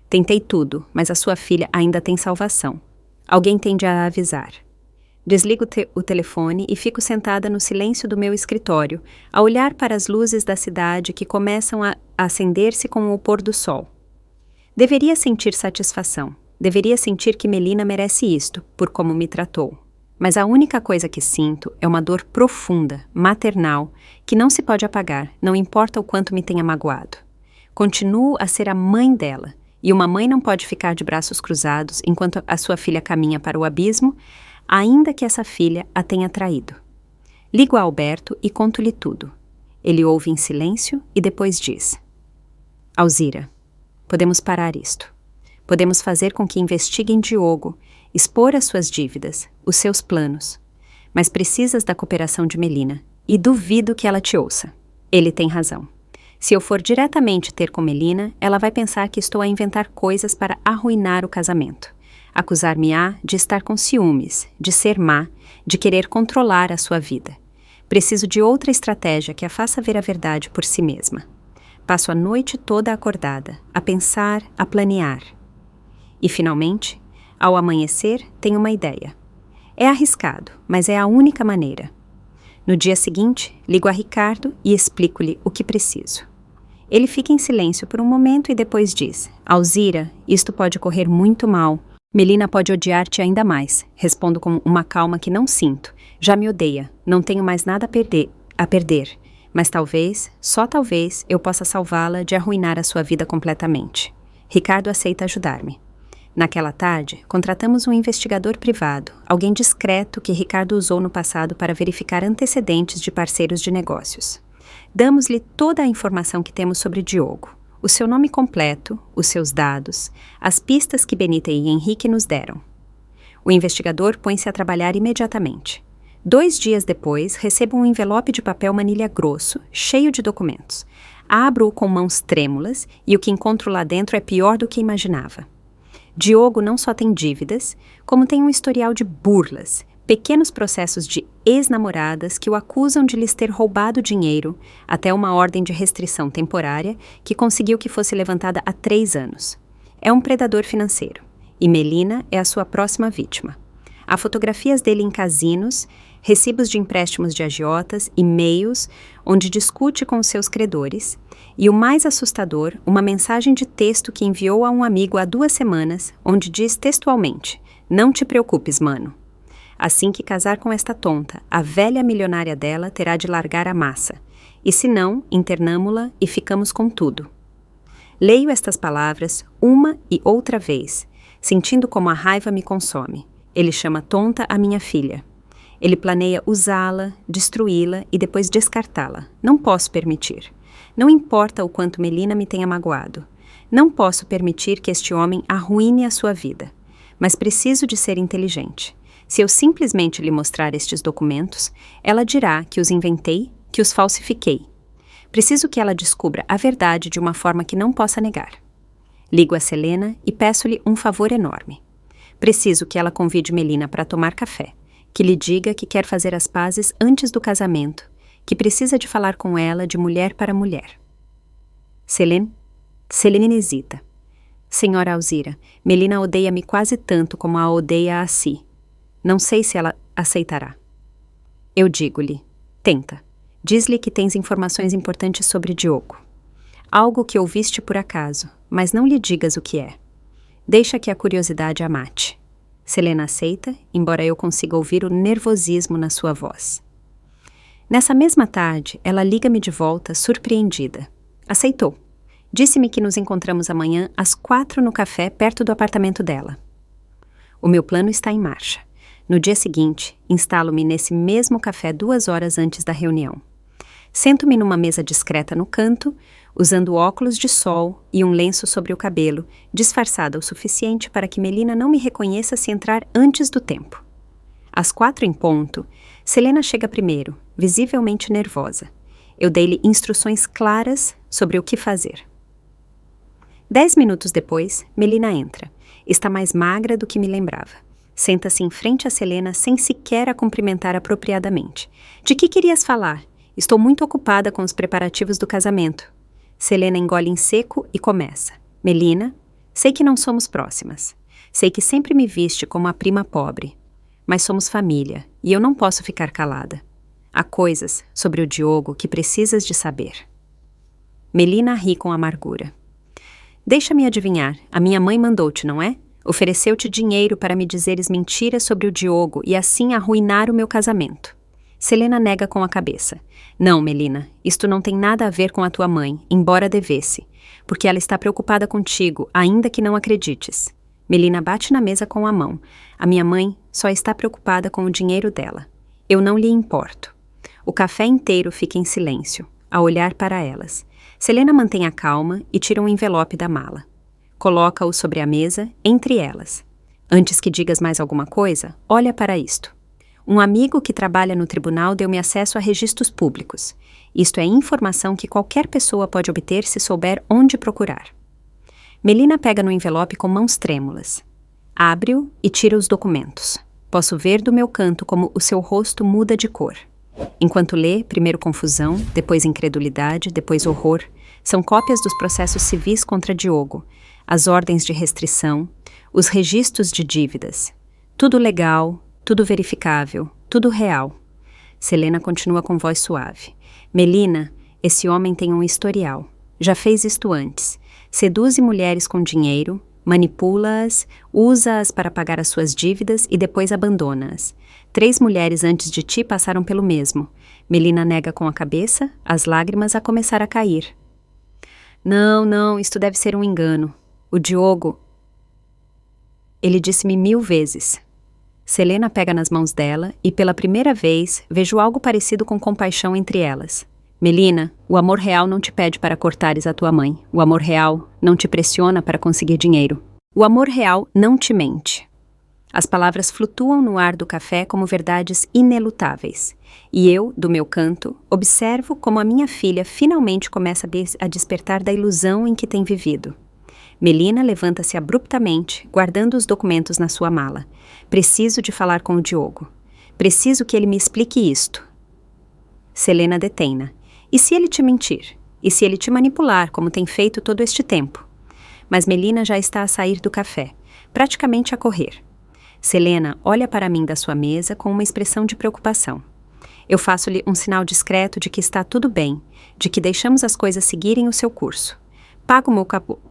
Tentei tudo, mas a sua filha ainda tem salvação. Alguém tende a avisar. Desligo o telefone e fico sentada no silêncio do meu escritório, a olhar para as luzes da cidade que começam a acender-se com o pôr do sol. Deveria sentir satisfação. Deveria sentir que Melina merece isto, por como me tratou. Mas a única coisa que sinto é uma dor profunda, maternal, que não se pode apagar, não importa o quanto me tenha magoado. Continuo a ser a mãe dela, e uma mãe não pode ficar de braços cruzados enquanto a sua filha caminha para o abismo, ainda que essa filha a tenha traído. Ligo a Alberto e conto-lhe tudo. Ele ouve em silêncio e depois diz: Alzira, podemos parar isto. Podemos fazer com que investiguem Diogo, expor as suas dívidas, os seus planos. Mas precisas da cooperação de Melina, e duvido que ela te ouça. Ele tem razão. Se eu for diretamente ter com Melina, ela vai pensar que estou a inventar coisas para arruinar o casamento. Acusar-me-á de estar com ciúmes, de ser má, de querer controlar a sua vida. Preciso de outra estratégia que a faça ver a verdade por si mesma. Passo a noite toda acordada, a pensar, a planear. E, finalmente, ao amanhecer, tenho uma ideia. É arriscado, mas é a única maneira. No dia seguinte, ligo a Ricardo e explico-lhe o que preciso. Ele fica em silêncio por um momento e depois diz: Alzira, isto pode correr muito mal. Melina pode odiar-te ainda mais. Respondo com uma calma que não sinto. Já me odeia. Não tenho mais nada a perder. Mas talvez, só talvez, eu possa salvá-la de arruinar a sua vida completamente. Ricardo aceita ajudar-me. Naquela tarde, contratamos um investigador privado, alguém discreto que Ricardo usou no passado para verificar antecedentes de parceiros de negócios. Damos-lhe toda a informação que temos sobre Diogo, o seu nome completo, os seus dados, as pistas que Benita e Henrique nos deram. O investigador põe-se a trabalhar imediatamente. 2 dias depois, recebo um envelope de papel manilha grosso, cheio de documentos. Abro-o com mãos trêmulas e o que encontro lá dentro é pior do que imaginava. Diogo não só tem dívidas, como tem um historial de burlas, pequenos processos de ex-namoradas que o acusam de lhes ter roubado dinheiro, até uma ordem de restrição temporária que conseguiu que fosse levantada há 3 anos. É um predador financeiro, e Melina é a sua próxima vítima. Há fotografias dele em casinos, recibos de empréstimos de agiotas, e-mails onde discute com os seus credores, e o mais assustador, uma mensagem de texto que enviou a um amigo há 2 semanas, onde diz textualmente: "Não te preocupes, mano. Assim que casar com esta tonta, a velha milionária dela terá de largar a massa, e se não, internamo-la e ficamos com tudo." Leio estas palavras uma e outra vez, sentindo como a raiva me consome. Ele chama tonta a minha filha. Ele planeia usá-la, destruí-la e depois descartá-la. Não posso permitir. Não importa o quanto Melina me tenha magoado. Não posso permitir que este homem arruine a sua vida. Mas preciso de ser inteligente. Se eu simplesmente lhe mostrar estes documentos, ela dirá que os inventei, que os falsifiquei. Preciso que ela descubra a verdade de uma forma que não possa negar. Ligo a Selena e peço-lhe um favor enorme. Preciso que ela convide Melina para tomar café, que lhe diga que quer fazer as pazes antes do casamento, que precisa de falar com ela de mulher para mulher. Selena hesita. Senhora Alzira, Melina odeia-me quase tanto como a odeia a si. Não sei se ela aceitará. Eu digo-lhe: tenta. Diz-lhe que tens informações importantes sobre Diogo. Algo que ouviste por acaso, mas não lhe digas o que é. Deixa que a curiosidade a mate. Selena aceita, embora eu consiga ouvir o nervosismo na sua voz. Nessa mesma tarde, ela liga-me de volta, surpreendida. Aceitou. Disse-me que nos encontramos amanhã às 4 no café perto do apartamento dela. O meu plano está em marcha. No dia seguinte, instalo-me nesse mesmo café 2 horas antes da reunião. Sento-me numa mesa discreta no canto, usando óculos de sol e um lenço sobre o cabelo, disfarçada o suficiente para que Melina não me reconheça se entrar antes do tempo. Às 4 em ponto, Selena chega primeiro, visivelmente nervosa. Eu dei-lhe instruções claras sobre o que fazer. 10 minutos depois, Melina entra. Está mais magra do que me lembrava. Senta-se em frente a Selena sem sequer a cumprimentar apropriadamente. De que querias falar? Estou muito ocupada com os preparativos do casamento. Selena engole em seco e começa. Melina, sei que não somos próximas. Sei que sempre me viste como a prima pobre. Mas somos família, e eu não posso ficar calada. Há coisas sobre o Diogo que precisas de saber. Melina ri com amargura. Deixa-me adivinhar, a minha mãe mandou-te, não é? Ofereceu-te dinheiro para me dizeres mentiras sobre o Diogo e assim arruinar o meu casamento. Selena nega com a cabeça. Não, Melina, isto não tem nada a ver com a tua mãe, embora devesse, porque ela está preocupada contigo, ainda que não acredites. Melina bate na mesa com a mão. A minha mãe só está preocupada com o dinheiro dela. Eu não lhe importo. O café inteiro fica em silêncio, a olhar para elas. Selena mantém a calma e tira um envelope da mala. Coloca-o sobre a mesa, entre elas. Antes que digas mais alguma coisa, olha para isto. Um amigo que trabalha no tribunal deu-me acesso a registros públicos. Isto é informação que qualquer pessoa pode obter se souber onde procurar. Melina pega no envelope com mãos trêmulas. Abre-o e tira os documentos. Posso ver do meu canto como o seu rosto muda de cor. Enquanto lê, primeiro confusão, depois incredulidade, depois horror. São cópias dos processos civis contra Diogo, as ordens de restrição, os registros de dívidas. Tudo legal, tudo verificável, tudo real. Selena continua com voz suave. Melina, esse homem tem um historial. Já fez isto antes. Seduz mulheres com dinheiro, manipula-as, usa-as para pagar as suas dívidas e depois abandona-as. 3 mulheres antes de ti passaram pelo mesmo. Melina nega com a cabeça, as lágrimas a começar a cair. Não, isto deve ser um engano. O Diogo... Ele disse-me 1000 vezes. Selena pega nas mãos dela e, pela primeira vez, vejo algo parecido com compaixão entre elas. Melina, o amor real não te pede para cortares a tua mãe. O amor real não te pressiona para conseguir dinheiro. O amor real não te mente. As palavras flutuam no ar do café como verdades inelutáveis. E eu, do meu canto, observo como a minha filha finalmente começa a despertar da ilusão em que tem vivido. Melina levanta-se abruptamente, guardando os documentos na sua mala. Preciso de falar com o Diogo. Preciso que ele me explique isto. Selena detém-na. E se ele te mentir? E se ele te manipular, como tem feito todo este tempo? Mas Melina já está a sair do café, praticamente a correr. Selena olha para mim da sua mesa com uma expressão de preocupação. Eu faço-lhe um sinal discreto de que está tudo bem, de que deixamos as coisas seguirem o seu curso. Pago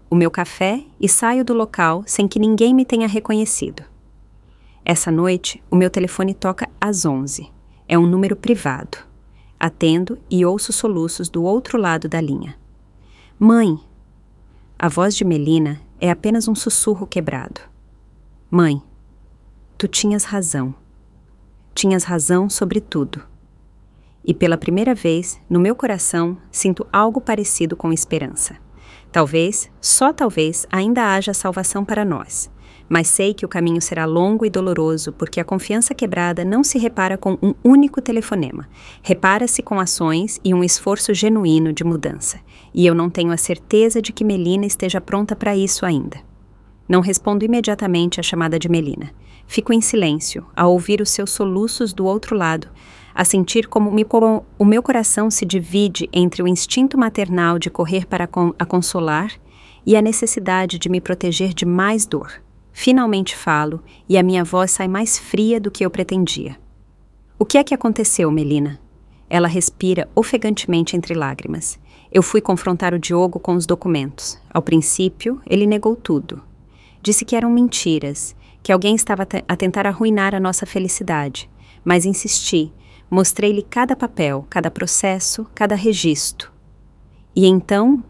o meu café e saio do local sem que ninguém me tenha reconhecido. Essa noite, o meu telefone toca às 11. É um número privado. Atendo e ouço soluços do outro lado da linha. Mãe! A voz de Melina é apenas um sussurro quebrado. Mãe, tu tinhas razão. Tinhas razão sobre tudo. E pela primeira vez, no meu coração, sinto algo parecido com esperança. Talvez, só talvez, ainda haja salvação para nós. Mas sei que o caminho será longo e doloroso, porque a confiança quebrada não se repara com um único telefonema. Repara-se com ações e um esforço genuíno de mudança. E eu não tenho a certeza de que Melina esteja pronta para isso ainda. Não respondo imediatamente à chamada de Melina. Fico em silêncio, a ouvir os seus soluços do outro lado, a sentir como o meu coração se divide entre o instinto maternal de correr para a consolar e a necessidade de me proteger de mais dor. Finalmente falo e a minha voz sai mais fria do que eu pretendia. O que é que aconteceu, Melina? Ela respira ofegantemente entre lágrimas. Eu fui confrontar o Diogo com os documentos. Ao princípio, ele negou tudo. Disse que eram mentiras, que alguém estava a tentar arruinar a nossa felicidade. Mas insisti, mostrei-lhe cada papel, cada processo, cada registro. E então...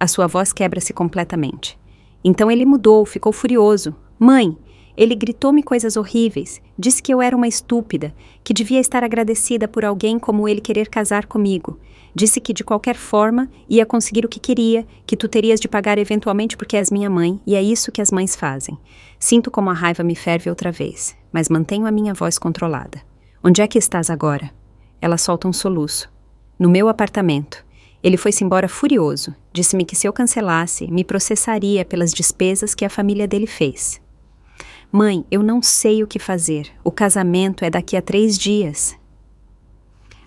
A sua voz quebra-se completamente. Então ele mudou, ficou furioso. Mãe, ele gritou-me coisas horríveis, disse que eu era uma estúpida, que devia estar agradecida por alguém como ele querer casar comigo. Disse que de qualquer forma ia conseguir o que queria, que tu terias de pagar eventualmente porque és minha mãe, e é isso que as mães fazem. Sinto como a raiva me ferve outra vez, mas mantenho a minha voz controlada. Onde é que estás agora? Ela solta um soluço. No meu apartamento. Ele foi-se embora furioso. Disse-me que se eu cancelasse, me processaria pelas despesas que a família dele fez. Mãe, eu não sei o que fazer. O casamento é daqui a 3 dias.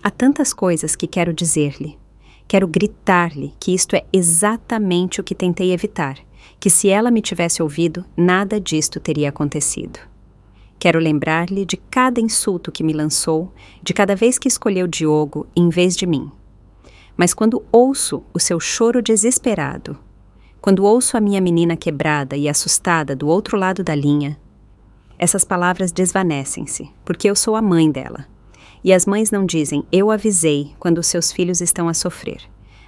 Há tantas coisas que quero dizer-lhe. Quero gritar-lhe que isto é exatamente o que tentei evitar, que se ela me tivesse ouvido, nada disto teria acontecido. Quero lembrar-lhe de cada insulto que me lançou, de cada vez que escolheu Diogo em vez de mim. Mas quando ouço o seu choro desesperado, quando ouço a minha menina quebrada e assustada do outro lado da linha, essas palavras desvanecem-se, porque eu sou a mãe dela. E as mães não dizem, eu avisei, quando os seus filhos estão a sofrer.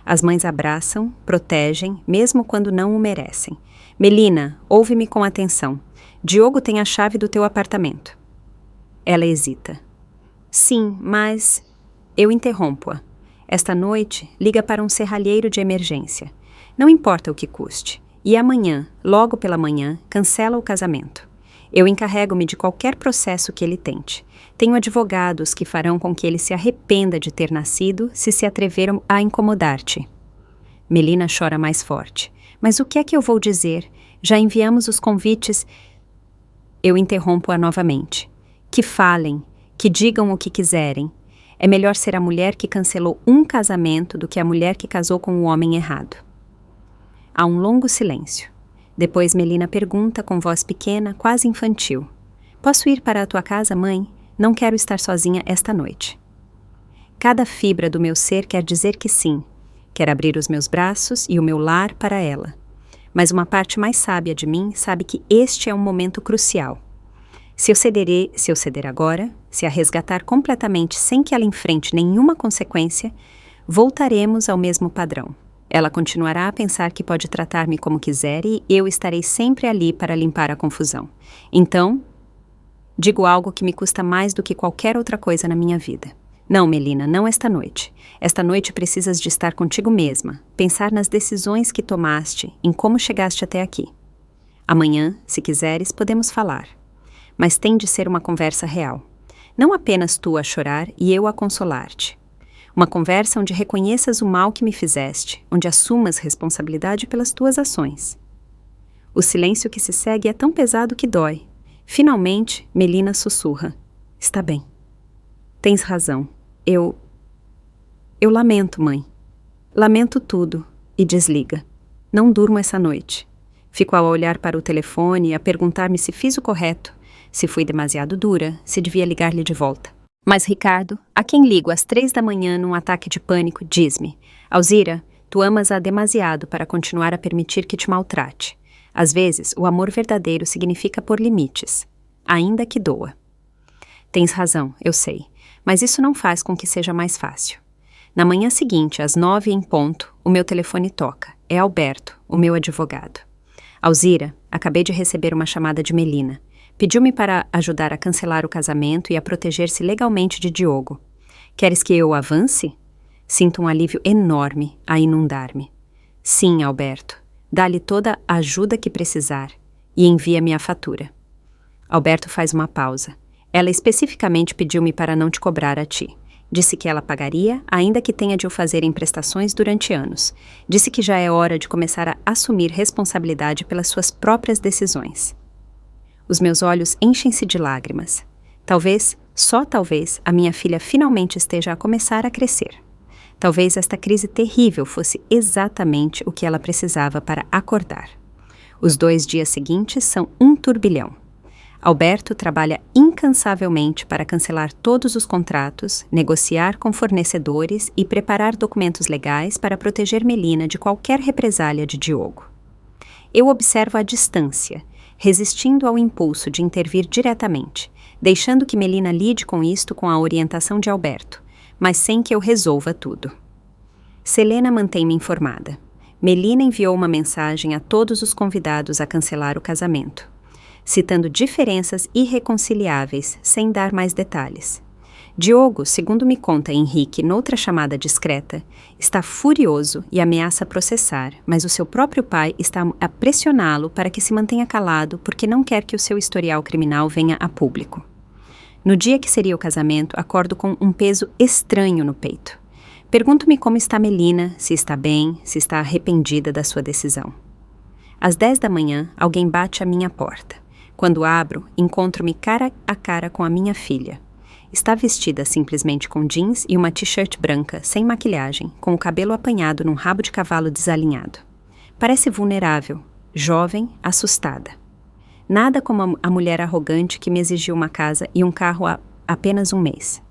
As mães abraçam, protegem, mesmo quando não o merecem. Melina, ouve-me com atenção. Diogo tem a chave do teu apartamento. Ela hesita. Sim, mas... Eu interrompo-a. Esta noite, liga para um serralheiro de emergência. Não importa o que custe. E amanhã, logo pela manhã, cancela o casamento. Eu encarrego-me de qualquer processo que ele tente. Tenho advogados que farão com que ele se arrependa de ter nascido se atreveram a incomodar-te. Melina chora mais forte. Mas o que é que eu vou dizer? Já enviamos os convites... Eu interrompo-a novamente. Que falem, que digam o que quiserem. É melhor ser a mulher que cancelou um casamento do que a mulher que casou com o homem errado. Há um longo silêncio. Depois Melina pergunta com voz pequena, quase infantil. Posso ir para a tua casa, mãe? Não quero estar sozinha esta noite. Cada fibra do meu ser quer dizer que sim. Quer abrir os meus braços e o meu lar para ela. Mas uma parte mais sábia de mim sabe que este é um momento crucial. Se eu ceder agora, se a resgatar completamente sem que ela enfrente nenhuma consequência, voltaremos ao mesmo padrão. Ela continuará a pensar que pode tratar-me como quiser e eu estarei sempre ali para limpar a confusão. Então, digo algo que me custa mais do que qualquer outra coisa na minha vida. Não, Melina, não esta noite. Esta noite precisas de estar contigo mesma, pensar nas decisões que tomaste, em como chegaste até aqui. Amanhã, se quiseres, podemos falar. Mas tem de ser uma conversa real. Não apenas tu a chorar e eu a consolar-te. Uma conversa onde reconheças o mal que me fizeste, onde assumas responsabilidade pelas tuas ações. O silêncio que se segue é tão pesado que dói. Finalmente, Melina sussurra. Está bem. Tens razão. Eu lamento, mãe. Lamento tudo. E desliga. Não durmo essa noite. Fico a olhar para o telefone e a perguntar-me se fiz o correto, se fui demasiado dura, se devia ligar-lhe de volta. Mas Ricardo, a quem ligo às 3 da manhã num ataque de pânico, diz-me: Alzira, tu amas-a demasiado para continuar a permitir que te maltrate. Às vezes, o amor verdadeiro significa pôr limites, ainda que doa. Tens razão, eu sei, mas isso não faz com que seja mais fácil. Na manhã seguinte, às 9 em ponto, o meu telefone toca. É Alberto, o meu advogado. Alzira, acabei de receber uma chamada de Melina. Pediu-me para ajudar a cancelar o casamento e a proteger-se legalmente de Diogo. Queres que eu avance? Sinto um alívio enorme a inundar-me. Sim, Alberto. Dá-lhe toda a ajuda que precisar e envia-me a fatura. Alberto faz uma pausa. Ela especificamente pediu-me para não te cobrar a ti. Disse que ela pagaria, ainda que tenha de o fazer em prestações durante anos. Disse que já é hora de começar a assumir responsabilidade pelas suas próprias decisões. Os meus olhos enchem-se de lágrimas. Talvez, só talvez, a minha filha finalmente esteja a começar a crescer. Talvez esta crise terrível fosse exatamente o que ela precisava para acordar. Os 2 dias seguintes são um turbilhão. Alberto trabalha incansavelmente para cancelar todos os contratos, negociar com fornecedores e preparar documentos legais para proteger Melina de qualquer represália de Diogo. Eu observo à distância, resistindo ao impulso de intervir diretamente, deixando que Melina lide com isto com a orientação de Alberto, mas sem que eu resolva tudo. Selena mantém-me informada. Melina enviou uma mensagem a todos os convidados a cancelar o casamento, citando diferenças irreconciliáveis, sem dar mais detalhes. Diogo, segundo me conta Henrique noutra chamada discreta, está furioso e ameaça processar, mas o seu próprio pai está a pressioná-lo para que se mantenha calado porque não quer que o seu historial criminal venha a público. No dia que seria o casamento, acordo com um peso estranho no peito. Pergunto-me como está Melina, se está bem, se está arrependida da sua decisão. Às 10 da manhã, alguém bate à minha porta. Quando abro, encontro-me cara a cara com a minha filha. Está vestida simplesmente com jeans e uma t-shirt branca, sem maquilhagem, com o cabelo apanhado num rabo de cavalo desalinhado. Parece vulnerável, jovem, assustada. Nada como a mulher arrogante que me exigiu uma casa e um carro há apenas um mês.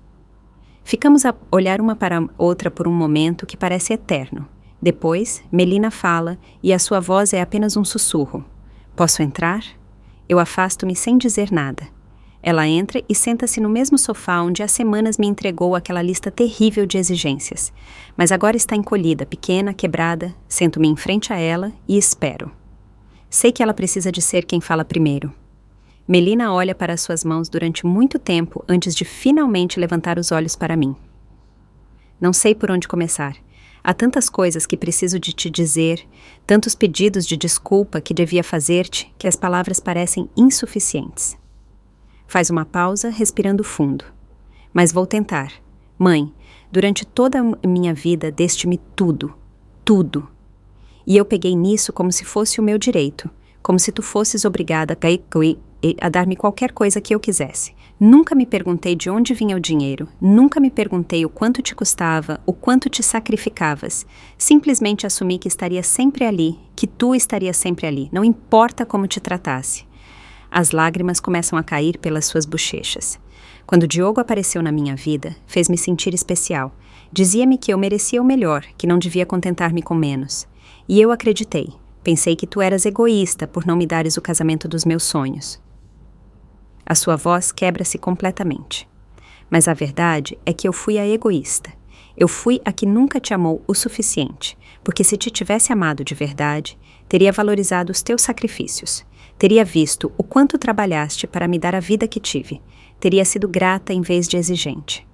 Ficamos a olhar uma para outra por um momento que parece eterno. Depois, Melina fala e a sua voz é apenas um sussurro. Posso entrar? Eu afasto-me sem dizer nada. Ela entra e senta-se no mesmo sofá onde há semanas me entregou aquela lista terrível de exigências. Mas agora está encolhida, pequena, quebrada. Sento-me em frente a ela e espero. Sei que ela precisa de ser quem fala primeiro. Melina olha para as suas mãos durante muito tempo antes de finalmente levantar os olhos para mim. Não sei por onde começar. Há tantas coisas que preciso de te dizer, tantos pedidos de desculpa que devia fazer-te, que as palavras parecem insuficientes. Faz uma pausa, respirando fundo. Mas vou tentar. Mãe, durante toda a minha vida deste-me tudo. Tudo. E eu peguei nisso como se fosse o meu direito, como se tu fosses obrigada a dar-me qualquer coisa que eu quisesse. Nunca me perguntei de onde vinha o dinheiro, nunca me perguntei o quanto te custava, o quanto te sacrificavas. Simplesmente assumi que estaria sempre ali, que tu estarias sempre ali, não importa como te tratasse. As lágrimas começam a cair pelas suas bochechas. Quando Diogo apareceu na minha vida, fez-me sentir especial. Dizia-me que eu merecia o melhor, que não devia contentar-me com menos. E eu acreditei. Pensei que tu eras egoísta por não me dares o casamento dos meus sonhos. A sua voz quebra-se completamente. Mas a verdade é que eu fui a egoísta. Eu fui a que nunca te amou o suficiente, porque se te tivesse amado de verdade, teria valorizado os teus sacrifícios. Teria visto o quanto trabalhaste para me dar a vida que tive. Teria sido grata em vez de exigente.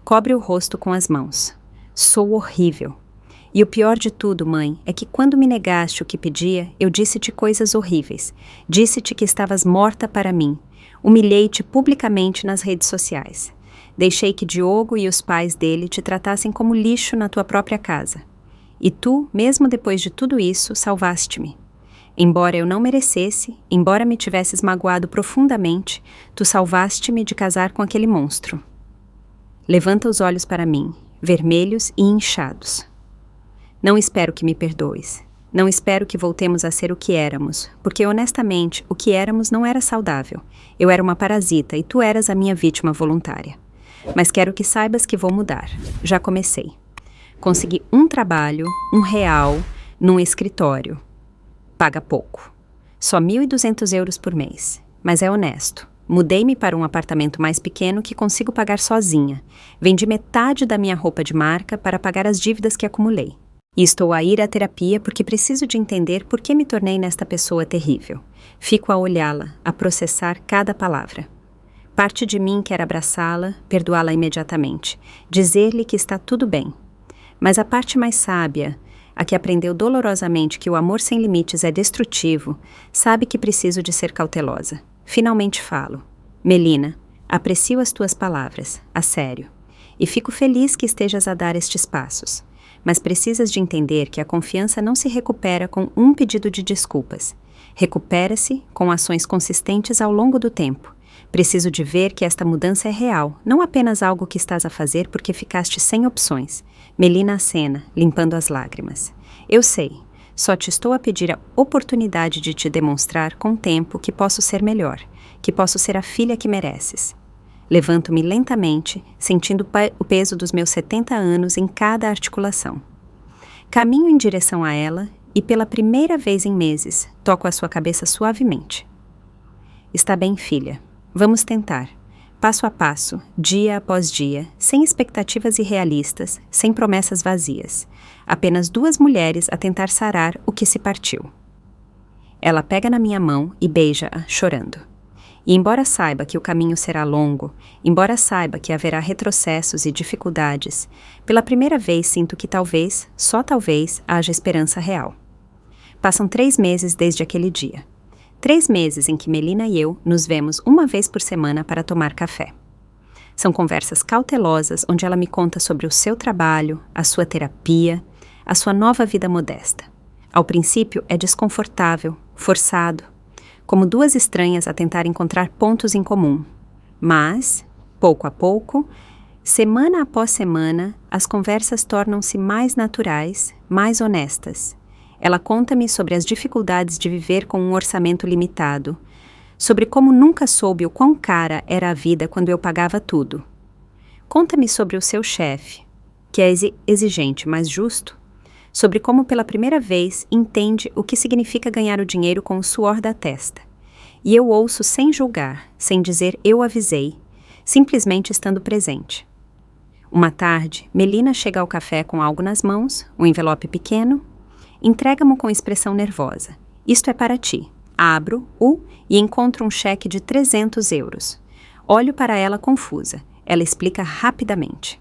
Cobre o rosto com as mãos. Sou horrível. E o pior de tudo, mãe, é que quando me negaste o que pedia, eu disse-te coisas horríveis. Disse-te que estavas morta para mim. Humilhei-te publicamente nas redes sociais. Deixei que Diogo e os pais dele te tratassem como lixo na tua própria casa. E tu, mesmo depois de tudo isso, salvaste-me. Embora eu não merecesse, embora me tivesses magoado profundamente, tu salvaste-me de casar com aquele monstro. Levanta os olhos para mim, vermelhos e inchados. Não espero que me perdoes. Não espero que voltemos a ser o que éramos, porque honestamente, o que éramos não era saudável. Eu era uma parasita e tu eras a minha vítima voluntária. Mas quero que saibas que vou mudar. Já comecei. Consegui um trabalho, R$ 1, num escritório. Paga pouco. Só 1.200 euros por mês. Mas é honesto. Mudei-me para um apartamento mais pequeno que consigo pagar sozinha. Vendi metade da minha roupa de marca para pagar as dívidas que acumulei. E estou a ir à terapia porque preciso de entender por que me tornei nesta pessoa terrível. Fico a olhá-la, a processar cada palavra. Parte de mim quer abraçá-la, perdoá-la imediatamente, dizer-lhe que está tudo bem. Mas a parte mais sábia, a que aprendeu dolorosamente que o amor sem limites é destrutivo, sabe que preciso de ser cautelosa. Finalmente falo. Melina, aprecio as tuas palavras, a sério. E fico feliz que estejas a dar estes passos. Mas precisas de entender que a confiança não se recupera com um pedido de desculpas. Recupera-se com ações consistentes ao longo do tempo. Preciso de ver que esta mudança é real, não apenas algo que estás a fazer porque ficaste sem opções. Melina acena, limpando as lágrimas. Eu sei, só te estou a pedir a oportunidade de te demonstrar com tempo que posso ser melhor, que posso ser a filha que mereces. Levanto-me lentamente, sentindo o peso dos meus 70 anos em cada articulação. Caminho em direção a ela e, pela primeira vez em meses, toco a sua cabeça suavemente. Está bem, filha. Vamos tentar. Passo a passo, dia após dia, sem expectativas irrealistas, sem promessas vazias. Apenas 2 mulheres a tentar sarar o que se partiu. Ela pega na minha mão e beija-a, chorando. E embora saiba que o caminho será longo, embora saiba que haverá retrocessos e dificuldades, pela primeira vez sinto que talvez, só talvez, haja esperança real. Passam 3 meses desde aquele dia. 3 meses em que Melina e eu nos vemos uma vez por semana para tomar café. São conversas cautelosas onde ela me conta sobre o seu trabalho, a sua terapia, a sua nova vida modesta. Ao princípio é desconfortável, forçado, como 2 estranhas a tentar encontrar pontos em comum. Mas, pouco a pouco, semana após semana, as conversas tornam-se mais naturais, mais honestas. Ela conta-me sobre as dificuldades de viver com um orçamento limitado, sobre como nunca soube o quão cara era a vida quando eu pagava tudo. Conta-me sobre o seu chefe, que é exigente, mas justo, sobre como pela primeira vez entende o que significa ganhar o dinheiro com o suor da testa. E eu ouço sem julgar, sem dizer eu avisei, simplesmente estando presente. Uma tarde, Melina chega ao café com algo nas mãos, um envelope pequeno, entrega-mo com expressão nervosa. Isto é para ti. Abro-o e encontro um cheque de 300 euros. Olho para ela confusa. Ela explica rapidamente.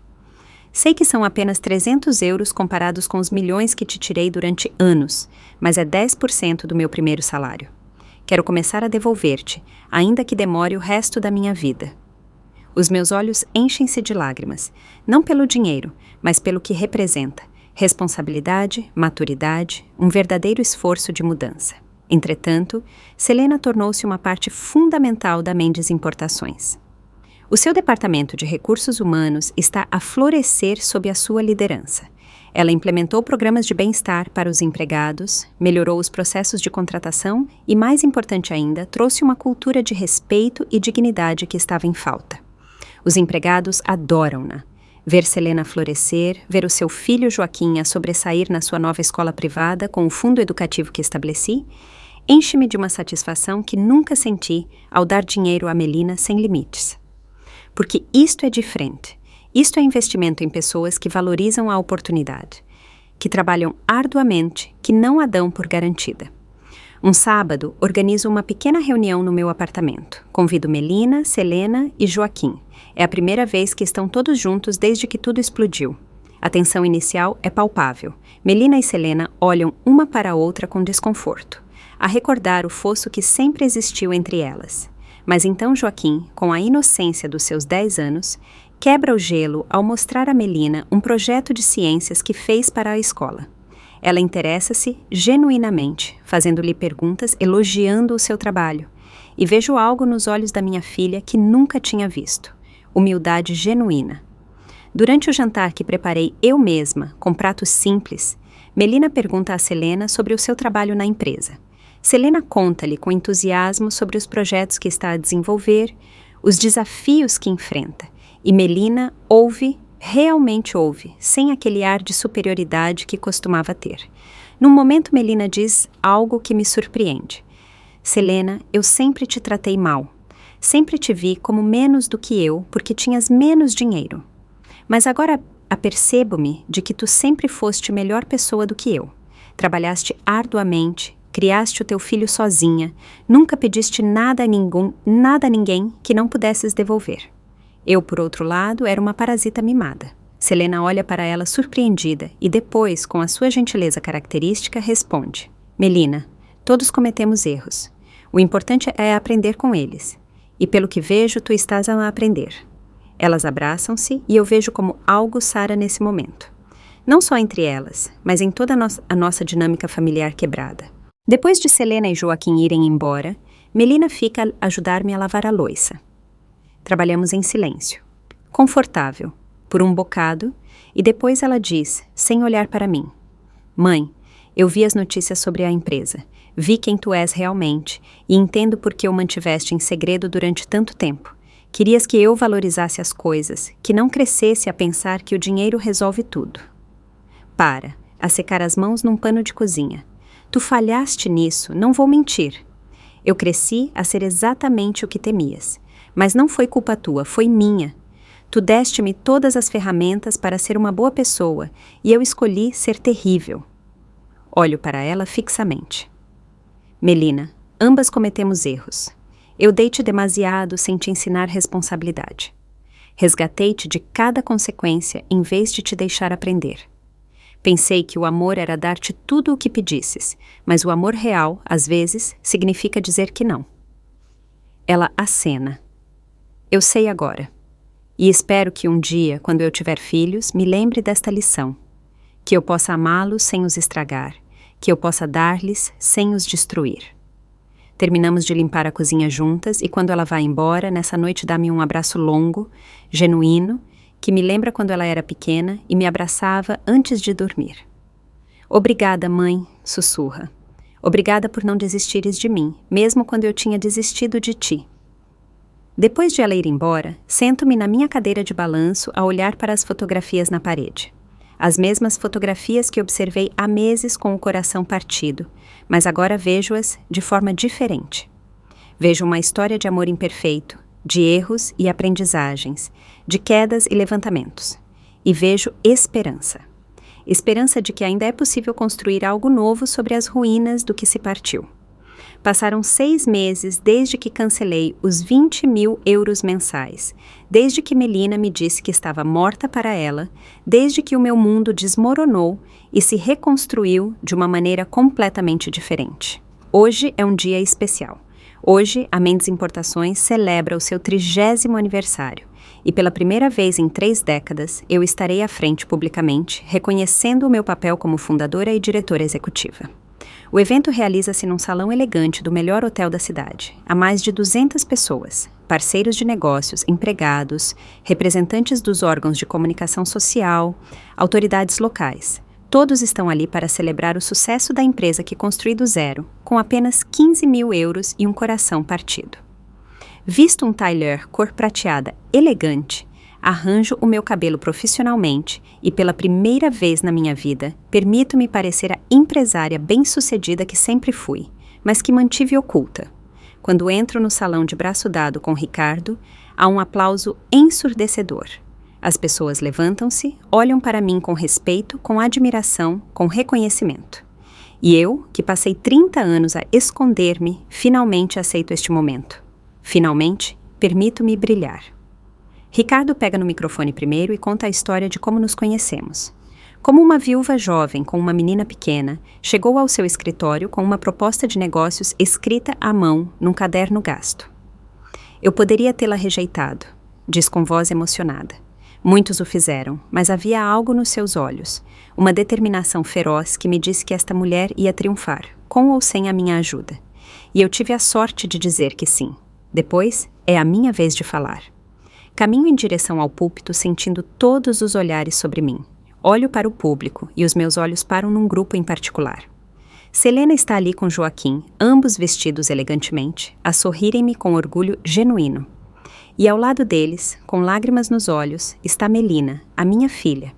Sei que são apenas 300 euros comparados com os milhões que te tirei durante anos, mas é 10% do meu primeiro salário. Quero começar a devolver-te, ainda que demore o resto da minha vida. Os meus olhos enchem-se de lágrimas, não pelo dinheiro, mas pelo que representa. Responsabilidade, maturidade, um verdadeiro esforço de mudança. Entretanto, Selena tornou-se uma parte fundamental da Mendes Importações. O seu departamento de recursos humanos está a florescer sob a sua liderança. Ela implementou programas de bem-estar para os empregados, melhorou os processos de contratação e, mais importante ainda, trouxe uma cultura de respeito e dignidade que estava em falta. Os empregados adoram-na. Ver Selena florescer, ver o seu filho Joaquim a sobressair na sua nova escola privada com o fundo educativo que estabeleci, enche-me de uma satisfação que nunca senti ao dar dinheiro a Melina sem limites. Porque isto é diferente. Isto é investimento em pessoas que valorizam a oportunidade, que trabalham arduamente, que não a dão por garantida. Um sábado, organizo uma pequena reunião no meu apartamento. Convido Melina, Selena e Joaquim. É a primeira vez que estão todos juntos desde que tudo explodiu. A tensão inicial é palpável. Melina e Selena olham uma para a outra com desconforto, a recordar o fosso que sempre existiu entre elas. Mas então Joaquim, com a inocência dos seus 10 anos, quebra o gelo ao mostrar a Melina um projeto de ciências que fez para a escola. Ela interessa-se genuinamente, fazendo-lhe perguntas, elogiando o seu trabalho. E vejo algo nos olhos da minha filha que nunca tinha visto: humildade genuína. Durante o jantar que preparei eu mesma, com pratos simples, Melina pergunta a Selena sobre o seu trabalho na empresa. Selena conta-lhe com entusiasmo sobre os projetos que está a desenvolver, os desafios que enfrenta, e Melina ouve, realmente ouve, sem aquele ar de superioridade que costumava ter. Num momento, Melina diz algo que me surpreende. Selena, eu sempre te tratei mal. Sempre te vi como menos do que eu, porque tinhas menos dinheiro. Mas agora apercebo-me de que tu sempre foste melhor pessoa do que eu. Trabalhaste arduamente, criaste o teu filho sozinha, nunca pediste nada a ninguém que não pudesses devolver. Eu, por outro lado, era uma parasita mimada. Selena olha para ela surpreendida e depois, com a sua gentileza característica, responde: Melina, todos cometemos erros. O importante é aprender com eles. E pelo que vejo, tu estás a aprender. Elas abraçam-se e eu vejo como algo sara nesse momento. Não só entre elas, mas em toda a nossa dinâmica familiar quebrada. Depois de Selena e Joaquim irem embora, Melina fica a ajudar-me a lavar a louça. Trabalhamos em silêncio, confortável, por um bocado, e depois ela diz, sem olhar para mim: Mãe, eu vi as notícias sobre a empresa, vi quem tu és realmente e entendo por que o mantiveste em segredo durante tanto tempo. Querias que eu valorizasse as coisas, que não crescesse a pensar que o dinheiro resolve tudo. Para, a secar as mãos num pano de cozinha. Tu falhaste nisso, não vou mentir. Eu cresci a ser exatamente o que temias. Mas não foi culpa tua, foi minha. Tu deste-me todas as ferramentas para ser uma boa pessoa e eu escolhi ser terrível. Olho para ela fixamente. Melina, ambas cometemos erros. Eu dei-te demasiado sem te ensinar responsabilidade. Resgatei-te de cada consequência em vez de te deixar aprender. Pensei que o amor era dar-te tudo o que pedisses, mas o amor real, às vezes, significa dizer que não. Ela acena. Eu sei agora. E espero que um dia, quando eu tiver filhos, me lembre desta lição. Que eu possa amá-los sem os estragar. Que eu possa dar-lhes sem os destruir. Terminamos de limpar a cozinha juntas e quando ela vai embora, nessa noite dá-me um abraço longo, genuíno, que me lembra quando ela era pequena e me abraçava antes de dormir. Obrigada, mãe, sussurra. Obrigada por não desistires de mim, mesmo quando eu tinha desistido de ti. Depois de ela ir embora, sento-me na minha cadeira de balanço a olhar para as fotografias na parede. As mesmas fotografias que observei há meses com o coração partido, mas agora vejo-as de forma diferente. Vejo uma história de amor imperfeito, de erros e aprendizagens, de quedas e levantamentos. E vejo esperança. Esperança de que ainda é possível construir algo novo sobre as ruínas do que se partiu. Passaram 6 meses desde que cancelei os 20.000 euros mensais, desde que Melina me disse que estava morta para ela, desde que o meu mundo desmoronou e se reconstruiu de uma maneira completamente diferente. Hoje é um dia especial. Hoje, a Mendes Importações celebra o seu 30º aniversário e pela primeira vez em 3 décadas eu estarei à frente publicamente, reconhecendo o meu papel como fundadora e diretora executiva. O evento realiza-se num salão elegante do melhor hotel da cidade. Há mais de 200 pessoas, parceiros de negócios, empregados, representantes dos órgãos de comunicação social, autoridades locais. Todos estão ali para celebrar o sucesso da empresa que construí do zero, com apenas 15.000 euros e um coração partido. Visto um tailleur cor prateada elegante, arranjo o meu cabelo profissionalmente e, pela primeira vez na minha vida, permito-me parecer a empresária bem-sucedida que sempre fui, mas que mantive oculta. Quando entro no salão de braço dado com Ricardo, há um aplauso ensurdecedor. As pessoas levantam-se, olham para mim com respeito, com admiração, com reconhecimento. E eu, que passei 30 anos a esconder-me, finalmente aceito este momento. Finalmente, permito-me brilhar. Ricardo pega no microfone primeiro e conta a história de como nos conhecemos. Como uma viúva jovem com uma menina pequena, chegou ao seu escritório com uma proposta de negócios escrita à mão num caderno gasto. Eu poderia tê-la rejeitado, diz com voz emocionada. Muitos o fizeram, mas havia algo nos seus olhos, uma determinação feroz que me disse que esta mulher ia triunfar, com ou sem a minha ajuda. E eu tive a sorte de dizer que sim. Depois, é a minha vez de falar. Caminho em direção ao púlpito, sentindo todos os olhares sobre mim. Olho para o público e os meus olhos param num grupo em particular. Selena está ali com Joaquim, ambos vestidos elegantemente, a sorrirem-me com orgulho genuíno. E ao lado deles, com lágrimas nos olhos, está Melina, a minha filha,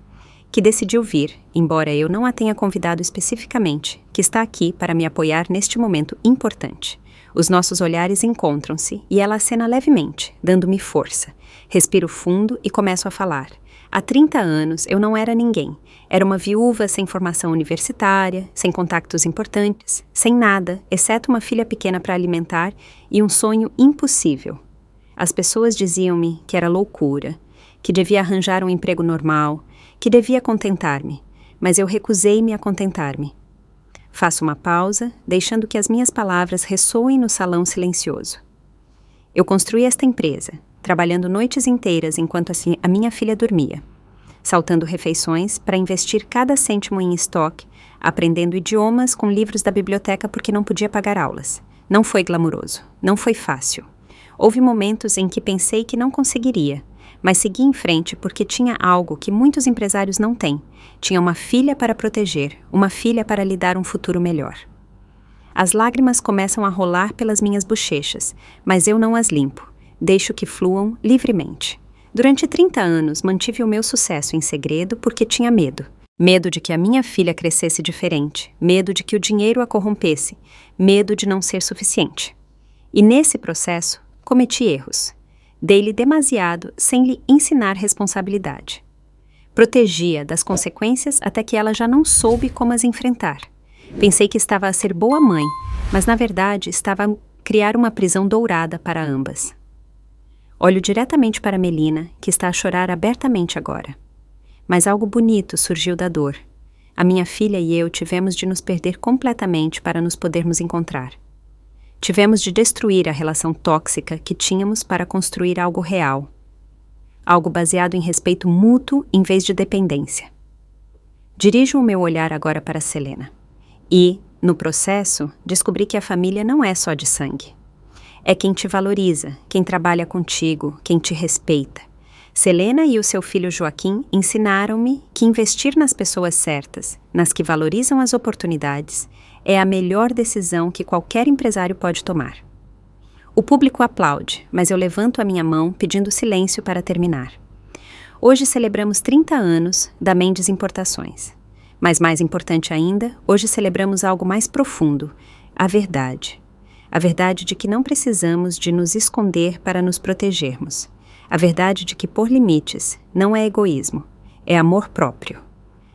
que decidiu vir, embora eu não a tenha convidado especificamente, que está aqui para me apoiar neste momento importante. Os nossos olhares encontram-se e ela acena levemente, dando-me força. Respiro fundo e começo a falar. Há 30 anos eu não era ninguém. Era uma viúva sem formação universitária, sem contactos importantes, sem nada, exceto uma filha pequena para alimentar e um sonho impossível. As pessoas diziam-me que era loucura, que devia arranjar um emprego normal, que devia contentar-me, mas eu recusei-me a contentar-me. Faço uma pausa, deixando que as minhas palavras ressoem no salão silencioso. Eu construí esta empresa, trabalhando noites inteiras enquanto assim a minha filha dormia, saltando refeições para investir cada cêntimo em estoque, aprendendo idiomas com livros da biblioteca porque não podia pagar aulas. Não foi glamuroso, não foi fácil. Houve momentos em que pensei que não conseguiria, mas segui em frente porque tinha algo que muitos empresários não têm. Tinha uma filha para proteger, uma filha para lhe dar um futuro melhor. As lágrimas começam a rolar pelas minhas bochechas, mas eu não as limpo. Deixo que fluam livremente. Durante 30 anos mantive o meu sucesso em segredo porque tinha medo. Medo de que a minha filha crescesse diferente, medo de que o dinheiro a corrompesse, medo de não ser suficiente. E nesse processo, cometi erros. Dei-lhe demasiado sem lhe ensinar responsabilidade. Protegia das consequências até que ela já não soube como as enfrentar. Pensei que estava a ser boa mãe, mas na verdade estava a criar uma prisão dourada para ambas. Olho diretamente para Melina, que está a chorar abertamente agora. Mas algo bonito surgiu da dor. A minha filha e eu tivemos de nos perder completamente para nos podermos encontrar. Tivemos de destruir a relação tóxica que tínhamos para construir algo real. Algo baseado em respeito mútuo em vez de dependência. Dirijo o meu olhar agora para Selena. E, no processo, descobri que a família não é só de sangue. É quem te valoriza, quem trabalha contigo, quem te respeita. Selena e o seu filho Joaquim ensinaram-me que investir nas pessoas certas, nas que valorizam as oportunidades, é a melhor decisão que qualquer empresário pode tomar. O público aplaude, mas eu levanto a minha mão pedindo silêncio para terminar. Hoje celebramos 30 anos da Mendes Importações. Mas mais importante ainda, hoje celebramos algo mais profundo, a verdade. A verdade de que não precisamos de nos esconder para nos protegermos. A verdade de que pôr limites não é egoísmo, é amor próprio.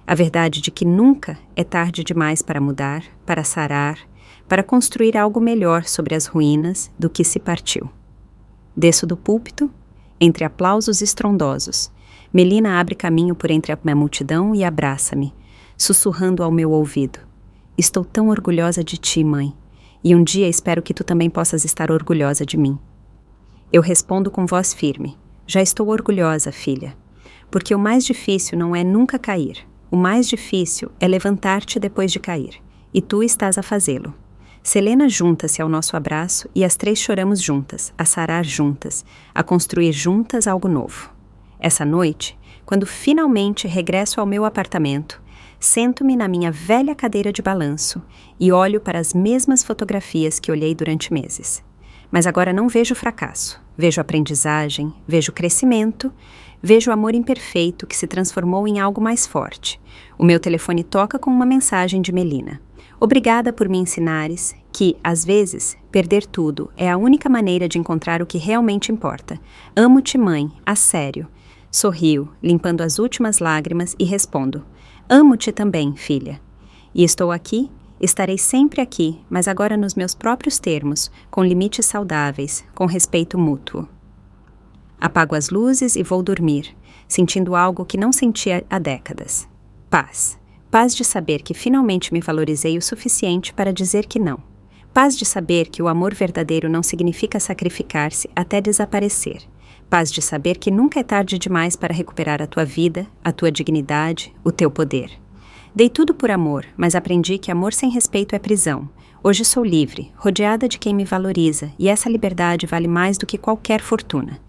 A verdade de que nunca é tarde demais para mudar, para sarar, para construir algo melhor sobre as ruínas do que se partiu. Desço do púlpito, entre aplausos estrondosos. Melina abre caminho por entre a multidão e abraça-me, sussurrando ao meu ouvido. Estou tão orgulhosa de ti, mãe, e um dia espero que tu também possas estar orgulhosa de mim. Eu respondo com voz firme. Já estou orgulhosa, filha, porque o mais difícil não é nunca cair. O mais difícil é levantar-te depois de cair, e tu estás a fazê-lo. Selena junta-se ao nosso abraço e as três choramos juntas, a sarar juntas, a construir juntas algo novo. Essa noite, quando finalmente regresso ao meu apartamento, sento-me na minha velha cadeira de balanço e olho para as mesmas fotografias que olhei durante meses. Mas agora não vejo fracasso, vejo aprendizagem, vejo crescimento, vejo o amor imperfeito que se transformou em algo mais forte. O meu telefone toca com uma mensagem de Melina. Obrigada por me ensinares que, às vezes, perder tudo é a única maneira de encontrar o que realmente importa. Amo-te, mãe, a sério. Sorrio, limpando as últimas lágrimas e respondo. Amo-te também, filha. E estou aqui, Estarei sempre aqui, mas agora nos meus próprios termos, com limites saudáveis, com respeito mútuo. Apago as luzes e vou dormir, sentindo algo que não sentia há décadas. Paz. Paz de saber que finalmente me valorizei o suficiente para dizer que não. Paz de saber que o amor verdadeiro não significa sacrificar-se até desaparecer. Paz de saber que nunca é tarde demais para recuperar a tua vida, a tua dignidade, o teu poder. Dei tudo por amor, mas aprendi que amor sem respeito é prisão. Hoje sou livre, rodeada de quem me valoriza, e essa liberdade vale mais do que qualquer fortuna.